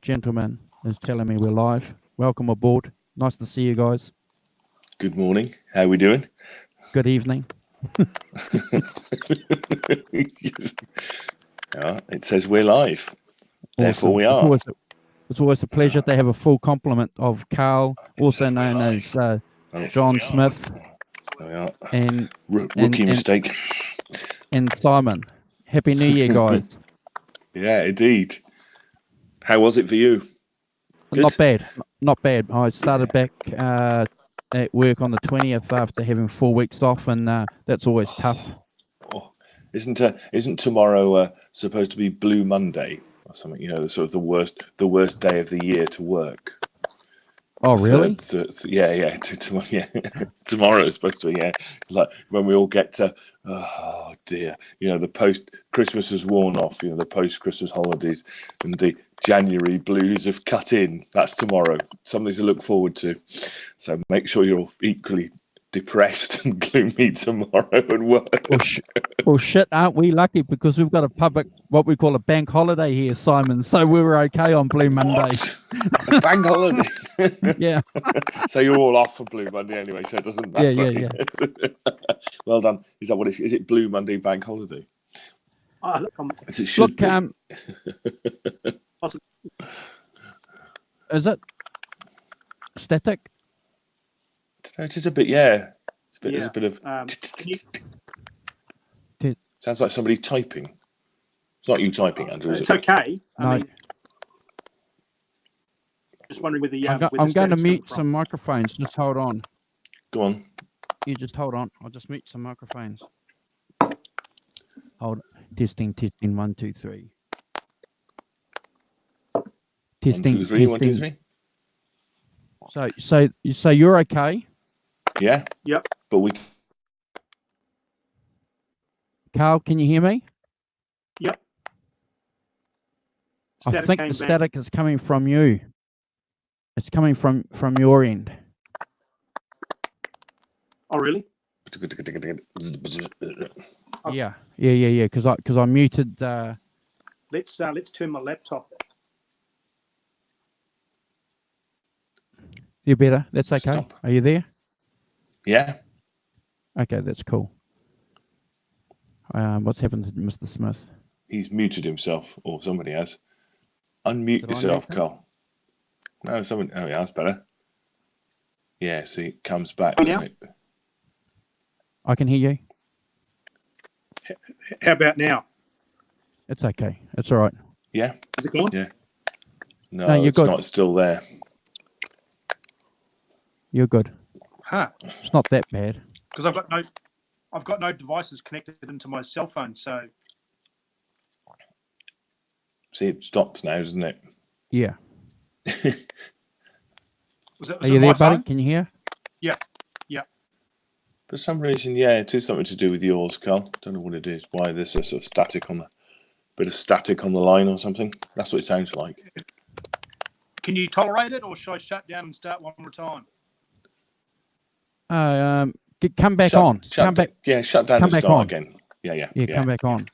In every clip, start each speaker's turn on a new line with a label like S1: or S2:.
S1: gentleman is telling me we're live. Welcome aboard. Nice to see you guys.
S2: Good morning. How are we doing?
S1: Good evening.
S2: Yeah, it says we're live. Therefore, we are.
S1: It's always a pleasure to have a full complement of Carl, also known as John Smith, and
S2: rookie mistake.
S1: And Simon. Happy New Year, guys.
S2: Yeah, indeed. How was it for you? Good?
S1: Not bad. I started back at work on the 20th after having 4 weeks off, and that's always tough.
S2: Oh, isn't tomorrow supposed to be Blue Monday or something? You know, sort of the worst day of the year to work.
S1: Oh, really?
S2: Yeah. Tomorrow is supposed to be, like when we all get to, oh dear, you know, the post-Christmas has worn off, you know, the post-Christmas holidays and the January blues have cut in. That's tomorrow. Something to look forward to. So make sure you're all equally depressed and gloomy tomorrow and work.
S1: Well, shit, aren't we lucky because we've got a public, what we call a bank holiday here, Simon. So we were okay on Blue Monday.
S2: Bank holiday?
S1: Yeah.
S2: So you're all off for Blue Monday anyway, so it doesn't matter.
S1: Yeah.
S2: Well done. Is that what it is? Is it Blue Monday bank holiday?
S1: Look, is it static?
S2: It's just a bit, yeah. There's a bit of. Sounds like somebody typing. It's not you typing, Andrew.
S3: It's okay.
S1: No.
S3: I mean, just wondering whether
S1: I'm going to mute some microphones. Just hold on.
S2: Go on.
S1: You just hold on. I'll just mute some microphones. Hold. Testing. 1, 2, 3. Testing.
S2: 1, 2, 3. 1, 2, 3.
S1: So you're okay?
S2: Yeah.
S3: Yep.
S2: But we.
S1: Carl, can you hear me?
S3: Yep.
S1: I think the static is coming from you. It's coming from your end.
S3: Oh, really?
S1: Yeah. Because I muted.
S3: Let's turn my laptop.
S1: You better. That's okay.
S2: Stop.
S1: Are you there?
S2: Yeah.
S1: Okay, that's cool. What's happened to Mr. Smith?
S2: He's muted himself, or somebody has. Unmute yourself, Carl. No, someone. Oh, yeah, that's better. Yeah, see, it comes back.
S3: Now?
S1: I can hear you.
S3: How about now?
S1: It's okay. It's all right.
S2: Yeah.
S3: Is it gone?
S2: Yeah. No,
S1: you're
S2: it's
S1: good.
S2: not. It's still there.
S1: You're good.
S3: Huh.
S1: It's not that bad.
S3: Because I've got no devices connected into my cell phone, so.
S2: See, it stops now, doesn't it?
S1: Yeah.
S3: Was
S1: Are you there, buddy?
S3: phone?
S1: Can you hear?
S3: Yeah.
S2: For some reason, yeah, it is something to do with yours, Carl. Don't know what it is. Why there's a sort of static on the line or something. That's what it sounds like.
S3: Can you tolerate it, or should I shut down and start one more time?
S1: Come back on. Come back.
S2: Yeah, shut down and start again. Yeah.
S1: Come back on.
S2: Have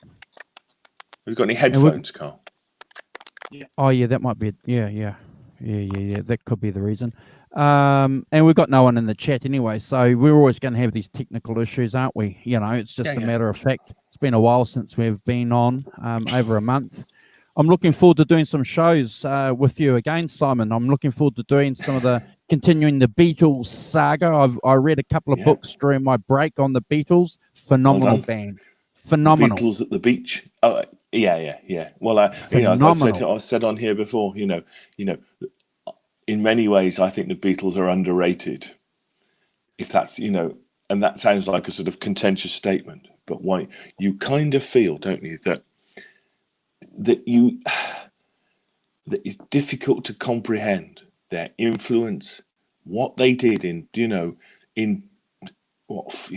S2: you got any headphones, Carl?
S3: Yeah.
S1: Oh, yeah, that might be it. Yeah. That could be the reason. And we've got no one in the chat anyway, so we're always going to have these technical issues, aren't we? You know, it's just a matter of fact. It's been a while since we've been on, over a month. I'm looking forward to doing some shows with you again, Simon. I'm looking forward to doing some of the continuing the Beatles saga. I read a couple of books during my break on the Beatles. Phenomenal band. Phenomenal.
S2: Beatles at the beach. Oh, yeah. Well, you know, as I said on here before, you know, in many ways, I think the Beatles are underrated. If that's, you know, and that sounds like a sort of contentious statement, but why you kind of feel, don't you, that it's difficult to comprehend their influence, what they did in, you know, if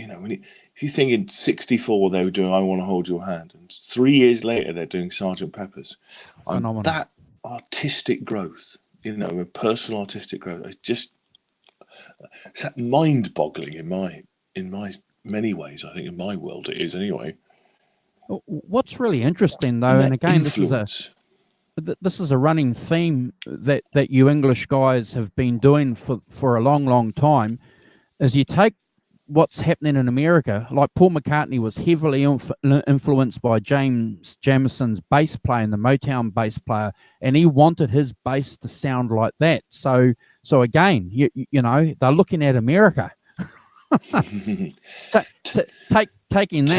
S2: you think in '64 they were doing "I Want to Hold Your Hand," and 3 years later they're doing "Sgt. Pepper's."
S1: Phenomenal.
S2: That artistic growth, you know, personal artistic growth, it's mind-boggling in my many ways. I think in my world it is anyway.
S1: What's really interesting, though, and again,
S2: influence.
S1: this is a running theme that you English guys have been doing for a long time, is you take what's happening in America. Like Paul McCartney was heavily influenced by James Jamison's bass player and the Motown bass player, and he wanted his bass to sound like that. So again, you know, they're looking at America. Taking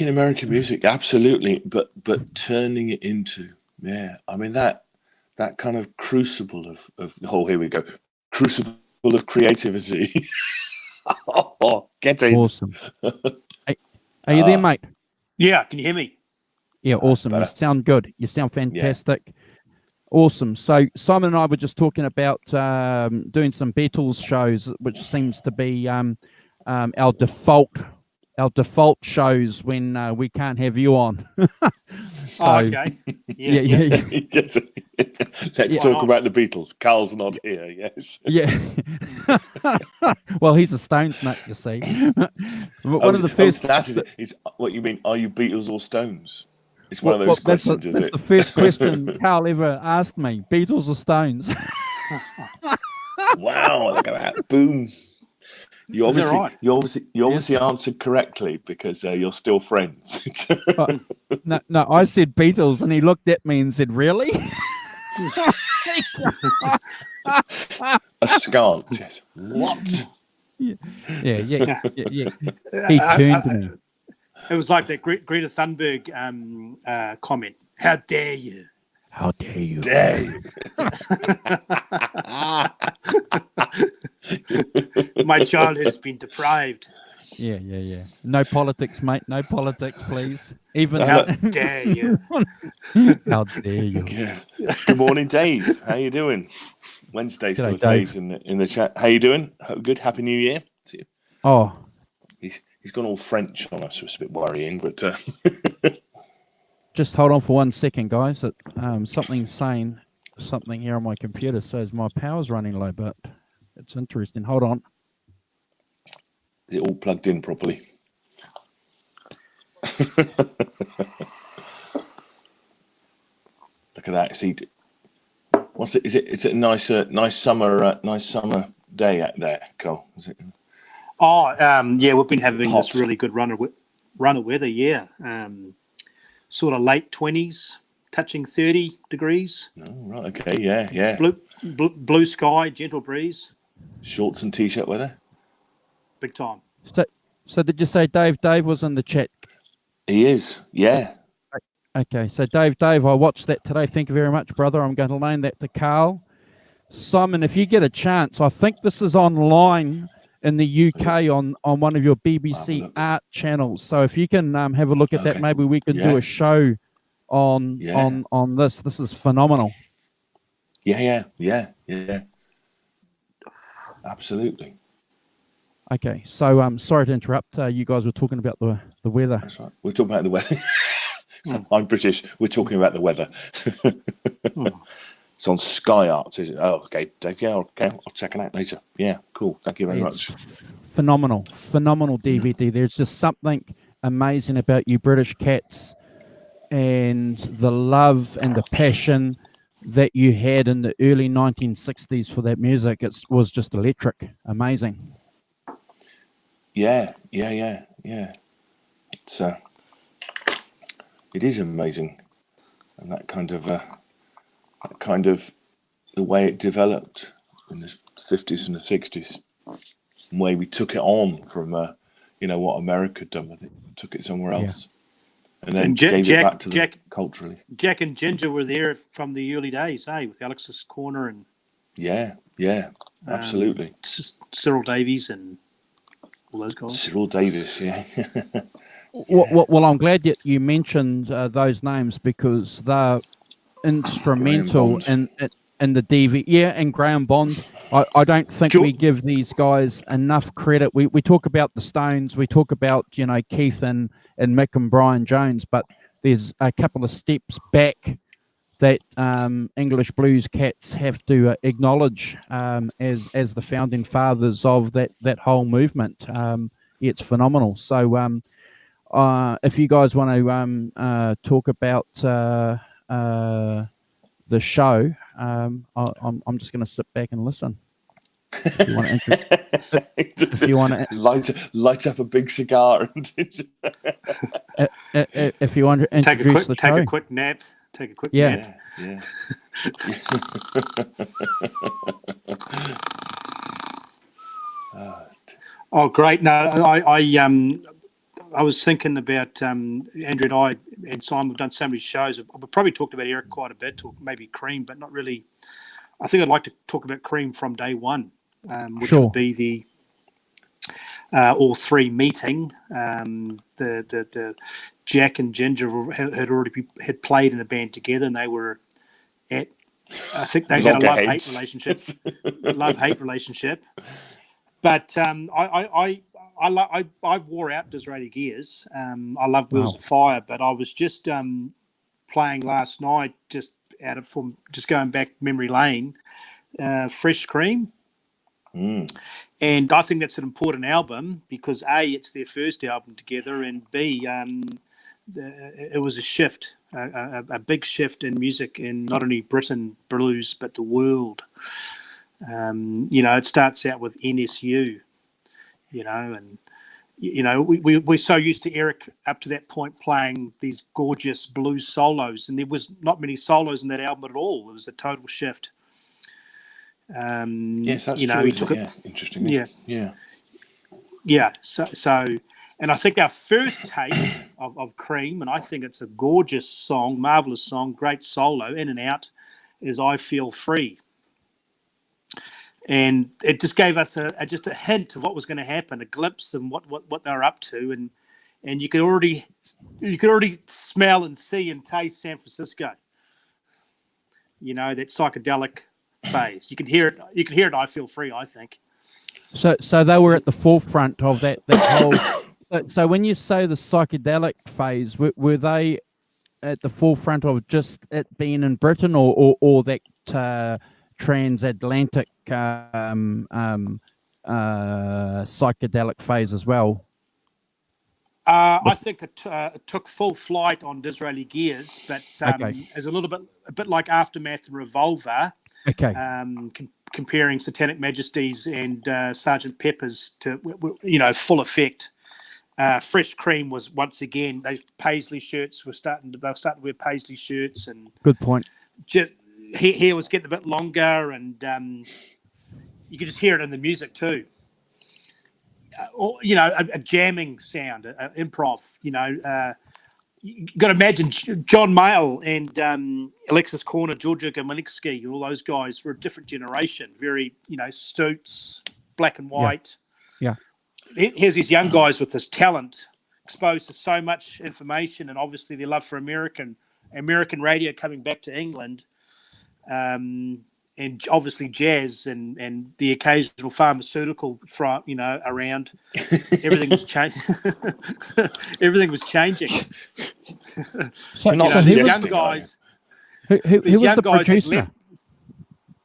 S2: American music, absolutely, but turning it into, I mean that kind of crucible of here we go, crucible of creativity. Oh, get in.
S1: Awesome. Hey, are you there, mate?
S3: Yeah, can you hear me?
S1: Yeah, awesome. You sound good. You sound fantastic. Yeah. Awesome. So Simon and I were just talking about doing some Beatles shows, which seems to be our default shows when we can't have you on.
S3: Okay.
S1: Yeah.
S2: Let's talk about the Beatles. Carl's not here. Yes.
S1: Yeah. Well, he's a Stones nut, you see. One of the first.
S2: That is what you mean. Are you Beatles or Stones? It's one of those questions.
S1: That's the first question Carl ever asked me: Beatles or Stones?
S2: Wow! Look at that! Boom. You obviously answered correctly because you're still friends.
S1: No, I said Beatles, and he looked at me and said, "Really?"
S2: Askance. Yes. What?
S1: Yeah. He turned to me.
S3: It was like that Greta Thunberg comment. How dare you?
S1: How dare you?
S2: Dare you?
S3: My child has been deprived.
S1: Yeah. No politics, mate. No politics, please. Even
S3: how dare you?
S1: How dare you?
S2: Yeah. Good morning, Dave. How you doing? Wednesday, still Dave's in the chat. How you doing? Good. Happy New Year to you.
S1: Oh,
S2: he's gone all French on us. It's a bit worrying, but
S1: just hold on for 1 second, guys. Something's saying something here on my computer says my power's running low, but it's interesting. Hold on.
S2: Is it all plugged in properly? Look at that. See, what's it? Is it a nice summer day out there, Cole? Is it?
S3: Oh, yeah, we've been having this really good run of weather. Yeah, sort of late 20s, touching 30 degrees.
S2: Oh, right. Okay. Yeah.
S3: Blue sky, gentle breeze.
S2: Shorts and t-shirt weather.
S3: Big time.
S1: So did you say Dave? Dave was in the chat.
S2: He is. Yeah.
S1: Okay. So Dave, I watched that today. Thank you very much, brother. I'm going to loan that to Carl. Simon, if you get a chance, I think this is online in the UK on one of your BBC Art channels. So if you can have a look at that, maybe we can do a show on this. This is phenomenal.
S2: Yeah. Absolutely.
S1: Okay, so sorry to interrupt. You guys were talking about the weather.
S2: That's right. We're talking about the weather. I'm British. We're talking about the weather. It's on Sky Arts, is it? Oh, okay, Dave. Yeah, okay. I'll check it out later. Yeah, cool. Thank you very much.
S1: Phenomenal DVD. There's just something amazing about you British cats and the love and the passion that you had in the early 1960s for that music. It was just electric. Amazing.
S2: Yeah. It is amazing, and that kind of the way it developed in the 50s and the 60s, the way we took it on from what America had done with it, took it somewhere else, and then gave it back to them culturally.
S3: Jack and Ginger were there from the early days, with Alex's Corner and
S2: absolutely,
S3: Cyril Davies and all those guys.
S2: Cyril Davies, yeah.
S1: Well, I'm glad that you mentioned those names because they're instrumental in the DV. Yeah, and Graham Bond. I don't think we give these guys enough credit. We talk about the Stones, we talk about Keith and Mick and Brian Jones, but there's a couple of steps back that English blues cats have to acknowledge as the founding fathers of that whole movement. It's phenomenal. So if you guys want to talk about the show, I'm just going to sit back and listen. If you want to, if you want to
S2: light up a big cigar, and
S1: if you want to introduce the show,
S3: take a quick nap. Take a quick
S1: Yeah.
S3: nap.
S2: yeah.
S3: Oh, great! No, I was thinking about Andrew and I and Simon. We've done so many shows. We've probably talked about Eric quite a bit, or maybe Cream, but not really. I think I'd like to talk about Cream from day one, which
S1: Sure.
S3: would be the all three meeting. The Jack and Ginger had already played in a band together, and they were at. I think they had a love-hate relationship. Love-hate relationship. But I wore out Disraeli Gears. I love Wheels of Fire, but I was just playing last night, just going back memory lane, Fresh Cream. And I think that's an important album because A, it's their first album together, and B, it was a shift, a big shift in music in not only Britain blues but the world. It starts out with NSU, and we're so used to Eric up to that point playing these gorgeous blues solos, and there was not many solos in that album at all. It was a total shift.
S2: Yes, that's true.
S3: He took it.
S2: Yeah, interesting.
S3: Yeah. So, and I think our first taste of Cream, and I think it's a gorgeous song, marvelous song, great solo, in and out, is "I Feel Free." And it just gave us just a hint of what was going to happen, a glimpse of what they were up to, and you could already smell and see and taste San Francisco. That psychedelic phase. You could hear it. You could hear it. I Feel Free, I think.
S1: So they were at the forefront of that whole. So when you say the psychedelic phase, were they at the forefront of just it being in Britain, or that transatlantic psychedelic phase as well?
S3: I think it took full flight on Disraeli Gears, but as a bit like Aftermath and Revolver.
S1: Okay.
S3: Comparing Satanic Majesties and Sgt. Pepper's to full effect. Fresh Cream was once again those paisley shirts they were starting to wear paisley shirts, and
S1: good point.
S3: Hair was getting a bit longer, and you could just hear it in the music too. A jamming sound, improv. You got to imagine John Mayall and Alexis Korner, Georgia Gomelinski, all those guys were a different generation. Very, suits, black and white.
S1: Yeah.
S3: Here's these young guys with this talent, exposed to so much information, and obviously their love for American radio coming back to England. And obviously jazz and the occasional pharmaceutical around. Everything was changing. Everything was changing.
S1: So,
S3: these young guys.
S1: Who was the producer?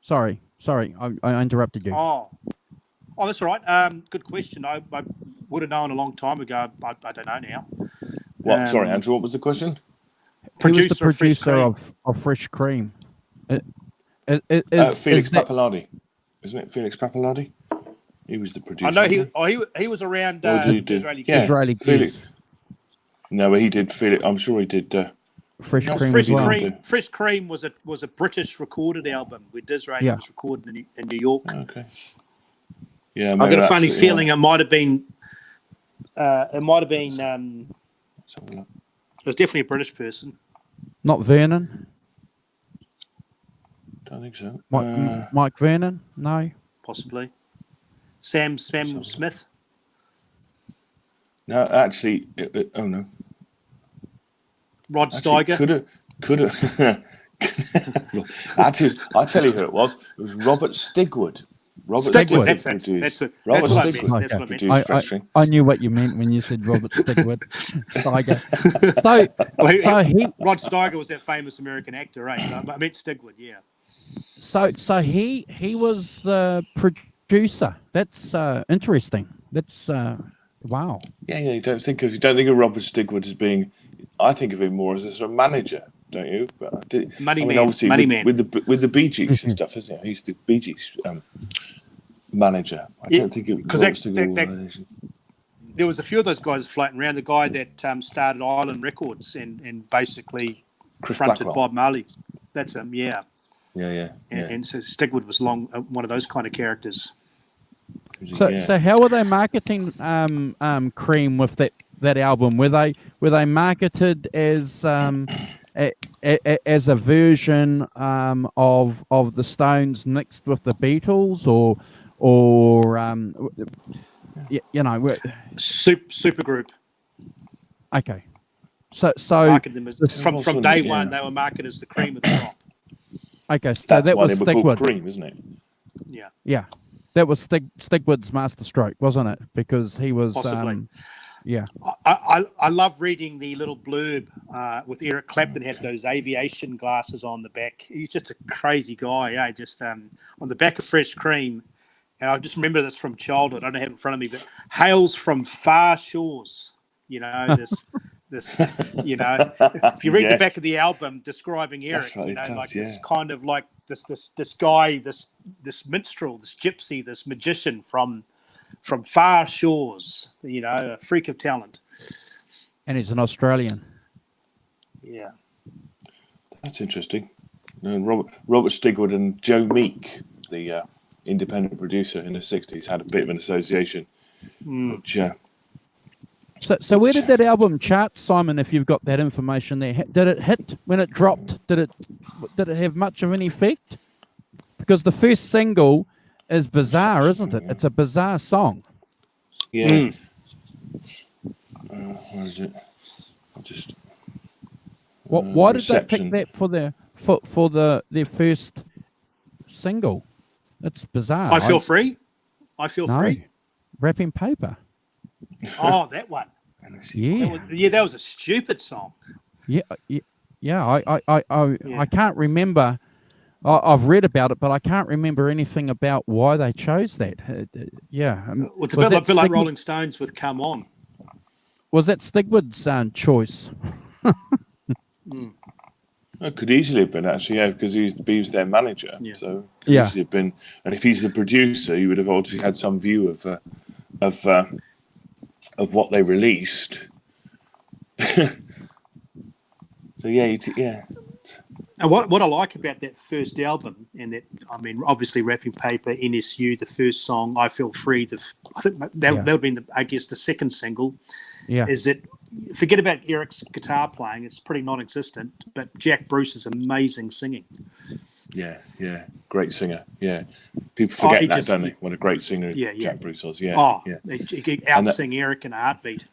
S1: Sorry, I interrupted you.
S3: Oh, that's all right. Good question. I would have known a long time ago. I don't know now.
S2: What? Sorry, Andrew. What was the question?
S1: Who was the producer of Fresh Cream?
S2: Felix Pappalardi, isn't it? Felix Pappalardi. He was the producer.
S3: I know he was around Disraeli Gears.
S1: Disraeli Gears.
S2: No, but he did Felix. I'm sure he did.
S1: Fresh Cream as well.
S3: Fresh Cream was a British recorded album where Disraeli was recorded in New York.
S2: Okay. Yeah,
S3: I've got a funny feeling it might have been. It was definitely a British person.
S1: Not Vernon.
S2: I don't think so.
S1: Mike Vernon? No.
S3: Possibly. Sam Smith?
S2: No, actually, oh no.
S3: Rod Steiger?
S2: Could have. Actually, I'll tell you who it was. It was Robert Stigwood.
S3: Stigwood. That's what I meant.
S1: I knew what you meant when you said Robert Stigwood. Steiger.
S3: Rod Steiger was that famous American actor, right? I meant Stigwood, yeah.
S1: So he was the producer. That's interesting. That's wow.
S2: Yeah. You don't think of Robert Stigwood as being. I think of him more as a sort of manager. don't you? But I did.
S3: Money
S2: I mean,
S3: Man,
S2: obviously
S3: Money
S2: with the Bee Gees and stuff, isn't it? He's the Bee Gees manager. I
S3: Yeah,
S2: don't think it was
S3: 'cause
S2: Robert
S3: that-
S2: Stigwood
S3: that-
S2: organisation.
S3: there was a few of those guys floating around. The guy that started Island Records and basically
S2: Chris
S3: fronted
S2: Blackwell.
S3: Bob Marley. That's him, yeah.
S2: Yeah.
S3: And so Stigwood was one of those kind of characters.
S1: So how were they marketing Cream with that album? Were they marketed as as a version of the Stones mixed with the Beatles, or you know?
S3: Super group.
S1: Okay, so
S3: Marketed them as, from
S2: Awesome,
S3: day
S2: yeah.
S3: one. They were marketed as the cream of the crop.
S1: okay, so
S2: That's
S1: that
S2: why
S1: was
S2: they were called
S1: Stigwood.
S2: Cream, isn't it?
S3: Yeah,
S1: Yeah, that was Stigwood's masterstroke, wasn't it? Because he was
S3: possibly.
S1: yeah.
S3: I love reading the little blurb with Eric Clapton had those aviation glasses on the back. He's just a crazy guy, eh? Just on the back of Fresh Cream, and I just remember this from childhood. I don't have it in front of me, but hails from far shores. You know this. You know, if you read the
S2: Yes.
S3: back of the album describing Eric,
S2: That's what
S3: you
S2: it
S3: know,
S2: does,
S3: like this
S2: yeah.
S3: kind of like this guy, this minstrel, this gypsy, this magician from far shores, you know, a freak of talent.
S1: And he's an Australian.
S3: Yeah.
S2: That's interesting. And Robert Stigwood and Joe Meek, the independent producer in the 60s, had a bit of an association. Which,
S1: So where did that album chart, Simon? If you've got that information there, did it hit when it dropped? Did it have much of an effect? Because the first single is bizarre, isn't it? It's a bizarre song.
S2: yeah. Where is it? I'll just.
S1: Why did they
S2: Reception.
S1: pick that for their first single? It's bizarre.
S3: I feel free. I feel
S1: no,
S3: free.
S1: Wrapping Paper.
S3: Oh, that one.
S1: Yeah,
S3: That was a stupid song.
S1: yeah. I can't remember. I've read about it, but I can't remember anything about why they chose that. Yeah,
S3: Well, it's a
S1: was
S3: bit
S1: that
S3: like
S1: Stigwood-
S3: Rolling Stones with "Come On."
S1: Was that Stigwood's choice?
S2: It could easily have been actually, yeah, because he was their manager.
S3: Yeah.
S2: So it could
S1: Yeah.
S2: easily have been, and if he's the producer, he would have obviously had some view of what they released. So yeah, yeah.
S3: And what I like about that first album, and that, I mean, obviously Wrapping Paper, NSU, the first song, I Feel Free, I think that would have been, I guess, the second single,
S1: Yeah,
S3: is that, forget about Eric's guitar playing, it's pretty non-existent, but Jack Bruce's amazing singing.
S2: Yeah, great singer. Yeah, people forget that,
S3: just-
S2: don't they? What a great singer
S3: Yeah.
S2: Jack Bruce was. Yeah,
S3: Oh,
S2: yeah.
S3: he could out-sing Eric in a heartbeat.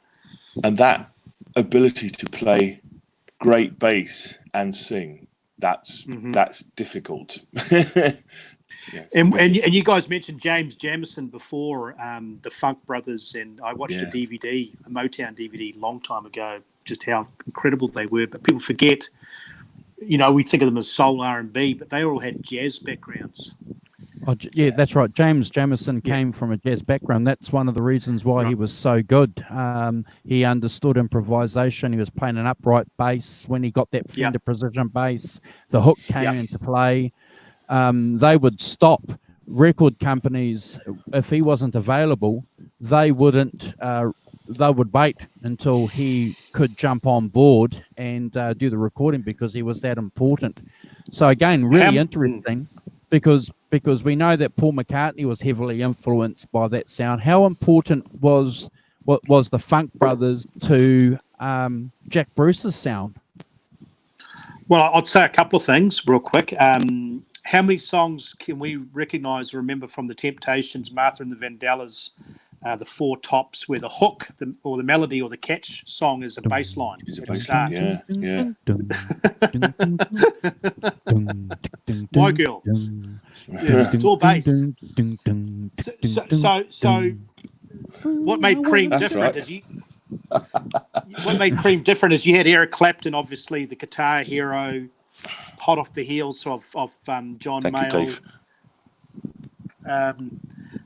S2: And that ability to play great bass and sing, that's difficult. Yeah,
S3: And you guys mentioned James Jamison before, the Funk Brothers, and I watched a Motown DVD long time ago, just how incredible they were. But people forget, you know, we think of them as soul R&B, but they all had jazz backgrounds.
S1: yeah, that's right. James Jamison came from a jazz background. That's one of the reasons why he was so good. He understood improvisation. He was playing an upright bass. When he got that Fender Precision bass, the hook came into play. They would stop record companies if he wasn't available. They wouldn't. They would wait until he could jump on board and do the recording because he was that important. So again, really interesting because we know that Paul McCartney was heavily influenced by that sound. How important was the Funk Brothers to Jack Bruce's sound?
S3: Well, I'd say a couple of things real quick. How many songs can we recognise, remember from the Temptations, Martha and the Vandellas, the Four Tops, where the hook or the melody or the catch song is a bass line
S2: It's a
S3: at the
S2: bass
S3: start?
S2: line,
S3: My girl. It's all bass. So what made Cream
S2: That's
S3: different
S2: right.
S3: is what made Cream different is you had Eric Clapton, obviously the guitar hero, hot off the heels of John
S2: Thank you,
S3: Mayall.
S2: Dave.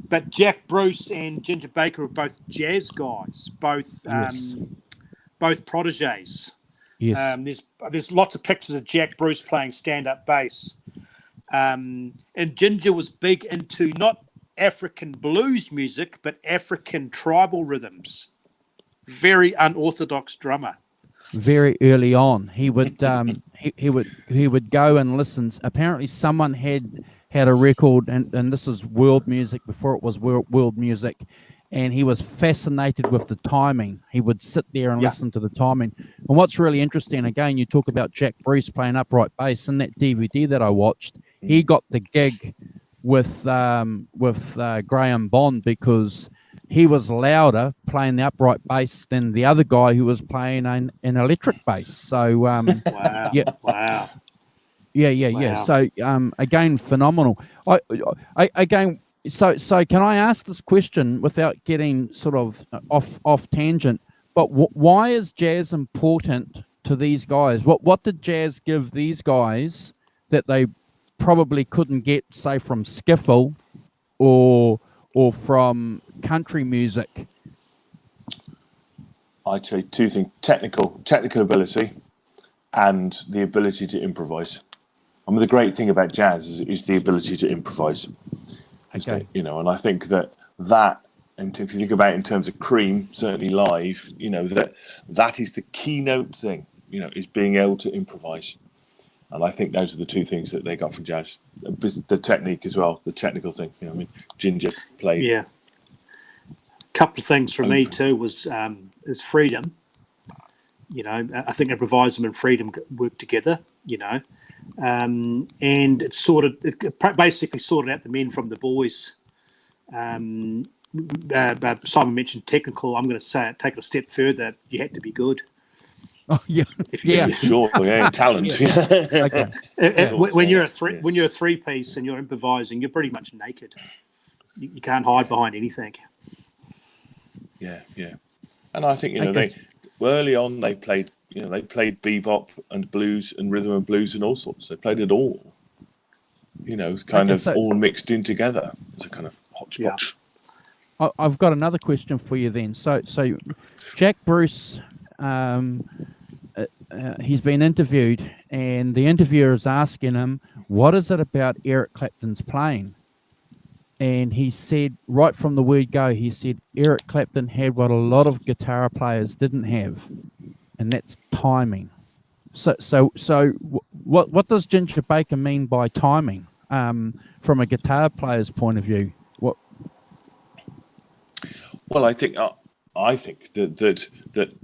S3: But Jack Bruce and Ginger Baker were both jazz guys, both proteges.
S1: Yes.
S3: There's lots of pictures of Jack Bruce playing stand-up bass. And Ginger was big into not African blues music, but African tribal rhythms. Very unorthodox drummer.
S1: Very early on, he would he would go and listen. Apparently, someone had a record, and this is world music before it was world music, and he was fascinated with the timing. He would sit there and listen to the timing. And what's really interesting, again, you talk about Jack Bruce playing upright bass in that DVD that I watched. He got the gig with Graham Bond because he was louder playing the upright bass than the other guy who was playing an electric bass. So
S3: Wow.
S1: yeah.
S3: Wow.
S1: Yeah. So again, phenomenal. So can I ask this question without getting sort of off tangent? But why is jazz important to these guys? What did jazz give these guys that they probably couldn't get, say, from skiffle or from country music?
S2: I'd say two things: technical ability and the ability to improvise. I mean, the great thing about jazz is the ability to improvise.
S1: Okay.
S2: You know, and I think that, and if you think about it in terms of Cream, certainly live, you know, that is the keynote thing, you know, is being able to improvise. And I think those are the two things that they got from jazz. The technique as well, the technical thing. You know, I mean, Ginger played.
S3: Yeah. A couple of things for me too was freedom. You know, I think improvising and freedom work together. You know, and it basically sorted out the men from the boys. But Simon mentioned technical. I'm going to say it, take it a step further. You had to be good.
S1: Oh yeah,
S2: Sure, yeah, talent.
S1: Okay.
S3: When you're a three-piece and you're improvising, you're pretty much naked. You can't hide behind anything.
S2: Yeah. And I think, you know, they early on they played bebop and blues and rhythm and blues and all sorts. They played it all. You know, all mixed in together. It's a kind of hodgepodge.
S1: Yeah. I've got another question for you then. So Jack Bruce, he's been interviewed, and the interviewer is asking him, what is it about Eric Clapton's playing? And he said, right from the word go, he said Eric Clapton had what a lot of guitar players didn't have, and that's timing. So what does Ginger Baker mean by timing from a guitar player's point of view?
S2: Well, I think that if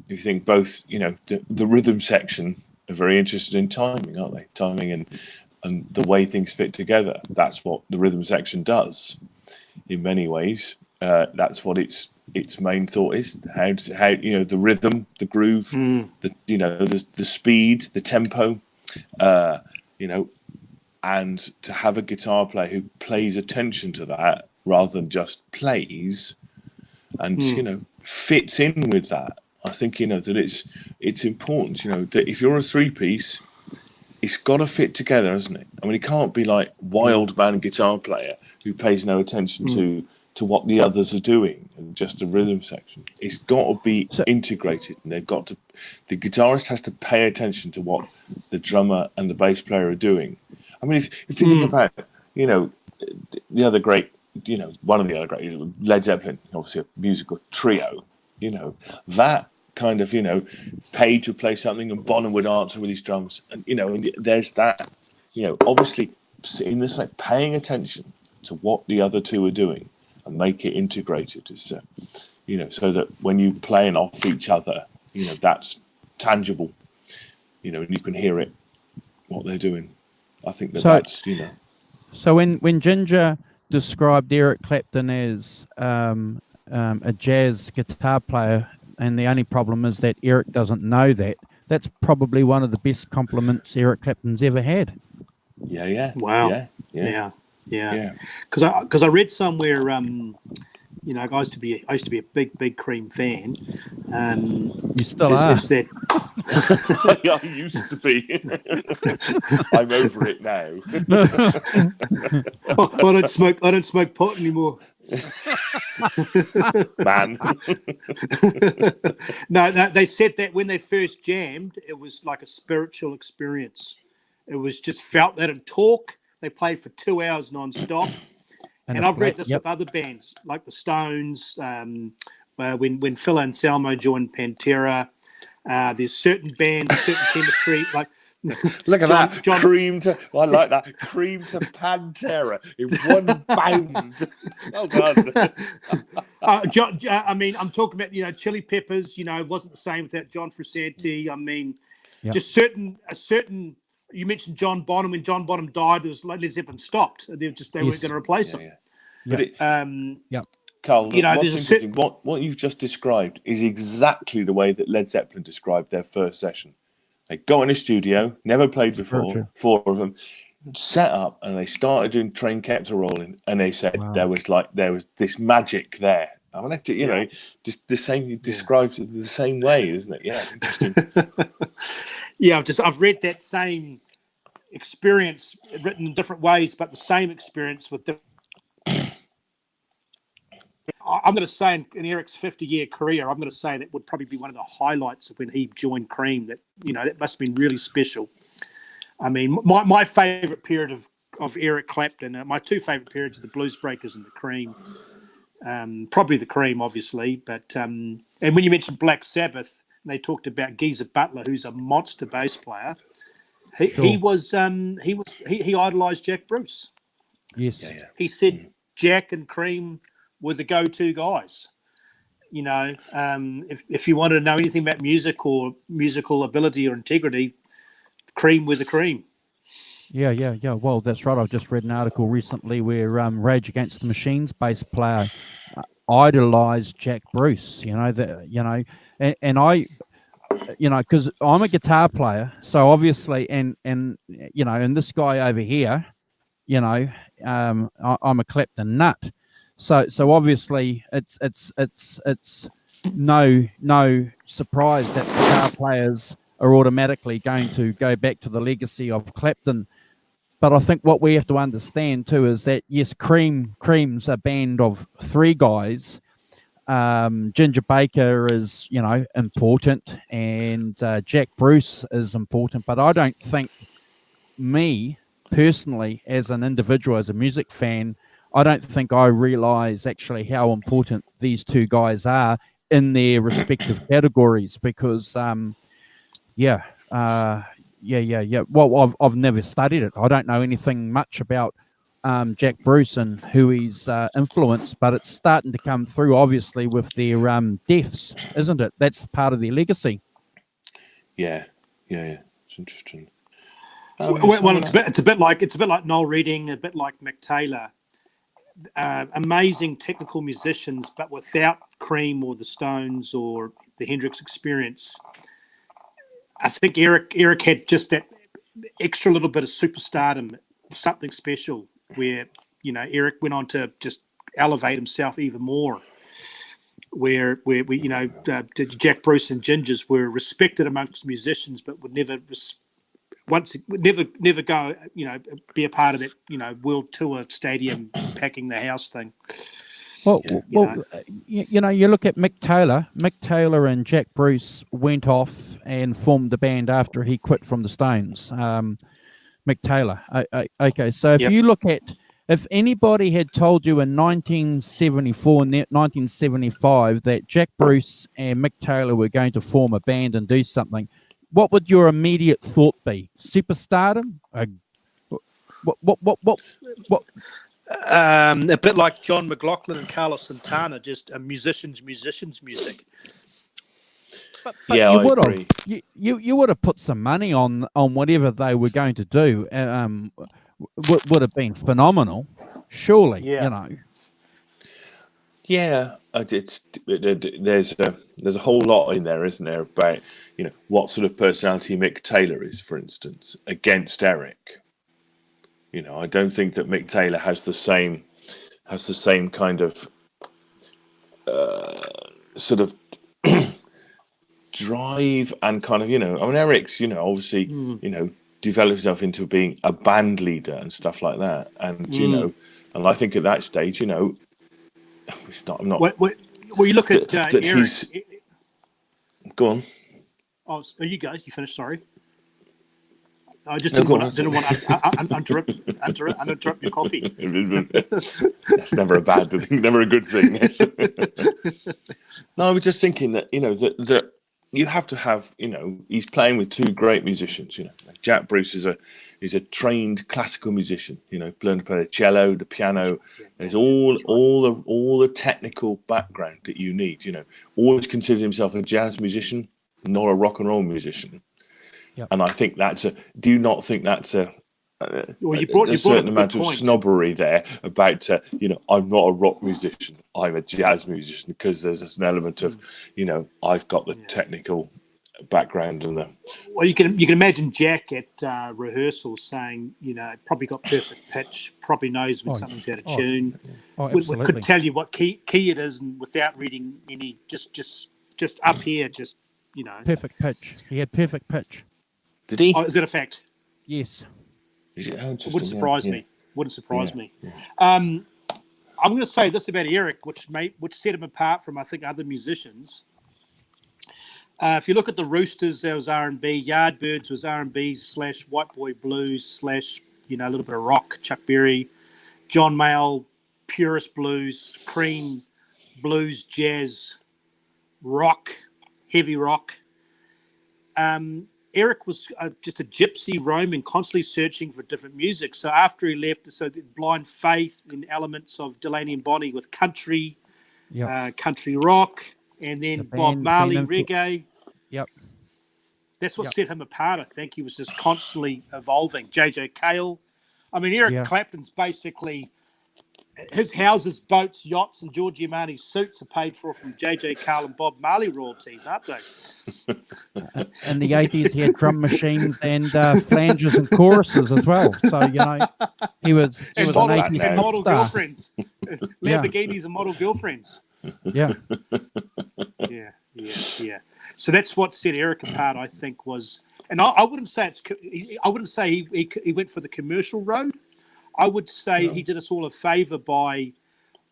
S2: you think both, you know, the rhythm section are very interested in timing, aren't they? Timing and the way things fit together. That's what the rhythm section does. In many ways, that's what its main thought is. How you know, the rhythm, the groove, the speed, the tempo, you know, and to have a guitar player who pays attention to that rather than just plays. And you know, fits in with that. I think, you know, that it's important, you know, that if you're a three-piece, it's got to fit together, hasn't it? I mean, it can't be like wild man guitar player who pays no attention to what the others are doing and just a rhythm section. It's got to be integrated, and the guitarist has to pay attention to what the drummer and the bass player are doing. I mean, if you think about, you know, the other great, you know, one of the other great, Led Zeppelin, obviously a musical trio, you know, that kind of, you know, Page would play something and Bonham would answer with his drums, and, you know, and there's that, you know, obviously in this, like, paying attention to what the other two are doing and make it integrated is, you know, so that when you playing off each other, you know, that's tangible, you know, and you can hear it, what they're doing. I think that's, you know.
S1: So when Ginger described Eric Clapton as a jazz guitar player, and the only problem is that Eric doesn't know that, that's probably one of the best compliments Eric Clapton's ever had.
S2: Yeah.
S3: Wow. Yeah. Because I read somewhere, you know, I used to be a big Cream fan.
S1: You still are.
S2: I used to be. I'm over it now.
S3: I don't smoke pot anymore.
S2: Man.
S3: No, they said that when they first jammed, it was like a spiritual experience. It was just felt that in talk. They played for 2 hours non-stop. And I've read this with other bands, like the Stones, when Phil Anselmo joined Pantera. There's certain bands, certain chemistry, like
S2: Look at John, Cream to, I like that. Cream to Pantera in one bound. Well done.
S3: John, I mean, I'm talking about, Chili Peppers, it wasn't the same without John Frusciante. I mean, just certain, you mentioned John Bonham. When John Bonham died, it was like Led Zeppelin stopped. They weren't going to replace him.
S2: But Carl,
S3: there's
S2: what you've just described is exactly the way that Led Zeppelin described their first session. They got in a studio, never played before, 4 of them, set up, and they started doing Train Kept a Rolling, and they said there was this magic there. I mean, just the same. You described it the same way, isn't it? Yeah, interesting.
S3: I've read that same experience written in different ways, but the same experience with different. I'm going to say in Eric's 50-year career, I'm going to say that would probably be one of the highlights of when he joined Cream. That that must have been really special. I mean, my favourite period of Eric Clapton, my 2 favourite periods are the Blues Breakers and the Cream. Probably the Cream, obviously, but and when you mentioned Black Sabbath, and they talked about Geezer Butler, who's a monster bass player. He idolised Jack Bruce.
S1: Yes,
S3: he said Jack and Cream were the go-to guys. If you wanted to know anything about music or musical ability or integrity, Cream were the Cream.
S1: Yeah. Well, that's right. I've just read an article recently where Rage Against the Machine's bass player idolized Jack Bruce. And I, because I'm a guitar player, so obviously, and this guy over here, I'm a Clapton nut. So obviously, it's no surprise that guitar players are automatically going to go back to the legacy of Clapton. But I think what we have to understand too is that yes, Cream's a band of 3 guys. Ginger Baker is important, and Jack Bruce is important. But I don't think, me personally, as an individual, as a music fan, I don't think I realise actually how important these 2 guys are in their respective categories. Because well, I've never studied it. I don't know anything much about Jack Bruce and who he's influenced, but it's starting to come through, obviously, with their deaths, isn't it? That's part of their legacy.
S2: Yeah. It's interesting.
S3: It's a bit like Noel Redding, a bit like Mick Taylor. Amazing technical musicians, but without Cream or the Stones or the Hendrix Experience, I think Eric had just that extra little bit of superstardom, something special, where Eric went on to just elevate himself even more. Where Jack Bruce and Gingers were respected amongst musicians, but would never go, be a part of that, world tour stadium packing the house thing.
S1: Well, you look at Mick Taylor and Jack Bruce went off and formed the band after he quit from the Stones. Mick Taylor. Okay, so if you look at, if anybody had told you in 1974, 1975 that Jack Bruce and Mick Taylor were going to form a band and do something, what would your immediate thought be? Superstardom? What?
S3: A bit like John McLaughlin and Carlos Santana, just a musician's music.
S1: But you would have, you would have put some money on whatever they were going to do. Would have been phenomenal, surely.
S3: Yeah.
S2: Yeah, there's a whole lot in there, isn't there, about what sort of personality Mick Taylor is, for instance, against Eric. I don't think that Mick Taylor has the same kind of sort of drive and kind of I mean, Eric's obviously developed himself into being a band leader and stuff like that, and and I think at that stage it's not. I'm not.
S3: Well, you look at
S2: that
S3: Eric.
S2: he's- Go on.
S3: Oh, you go. You finished. Sorry. I just
S2: No,
S3: didn't
S2: go
S3: want
S2: on.
S3: to uninterrupt your coffee.
S2: That's never a bad thing, never a good thing. Yes. No, I was just thinking that that you have to have he's playing with two great musicians. Like Jack Bruce is a trained classical musician. Learned to play the cello, the piano. There's all the technical background that you need. Always considered himself a jazz musician, not a rock and roll musician.
S1: Yep.
S2: And I think do you not think that's a certain amount of
S3: point.
S2: snobbery there about, I'm not a rock musician, I'm a jazz musician, because there's an element of, I've got the technical background and the.
S3: Well, you can imagine Jack at rehearsals saying, probably got perfect pitch, probably knows when something's out of tune. We could tell you what key it is, and without reading any, just up here,
S1: Perfect pitch. He had perfect pitch.
S2: Did he?
S3: Oh, is that a fact?
S1: Yes.
S3: It wouldn't surprise me. Wouldn't surprise me. I'm going to say this about Eric, which set him apart from, I think, other musicians. If you look at the Roosters, there was R&B. Yardbirds was R&B / White Boy Blues / a little bit of rock. Chuck Berry, John Mayall, purist blues. Cream, blues, jazz, rock, heavy rock. Eric was just a gypsy roaming, constantly searching for different music. So after he left, the Blind Faith in elements of Delaney and Bonnie with country, country rock, and then Bob Marley reggae.
S1: Yep.
S3: That's what set him apart, I think. He was just constantly evolving. JJ Cale. I mean, Eric Clapton's basically... His houses, boats, yachts, and Giorgio Armani suits are paid for from JJ Cale and Bob Marley royalties, aren't they?
S1: In the 80s, he had drum machines and flanges and choruses as well. So, he was an 80s
S3: and model
S1: star.
S3: girlfriends. Lamborghinis and model girlfriends.
S1: Yeah.
S3: Yeah. So that's what set Eric apart, I think, was... And I wouldn't say he went for the commercial road. I would say he did us all a favour by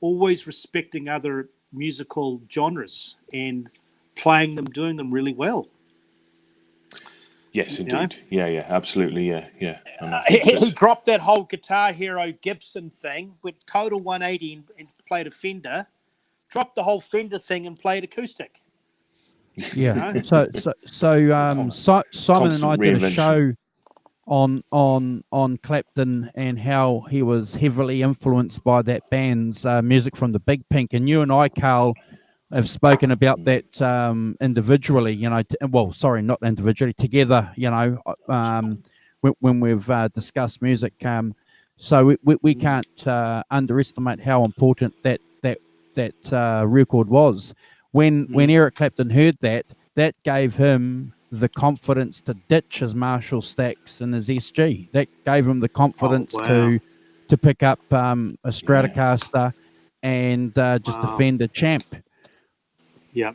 S3: always respecting other musical genres and playing them, doing them really well.
S2: Yes, indeed. Yeah, absolutely. Yeah.
S3: He dropped that whole Guitar Hero Gibson thing, went total 180 and played a Fender, dropped the whole Fender thing and played acoustic.
S1: Yeah. So Simon and I did a show on Clapton and how he was heavily influenced by that band's music from the Big Pink, and you and I, Carl, have spoken about that individually. Not individually, together. When we've discussed music. So we can't underestimate how important that record was. When Eric Clapton heard that gave him the confidence to ditch his Marshall stacks and his SG. That gave him the confidence to pick up a Stratocaster and just defend a Champ.
S3: Yeah.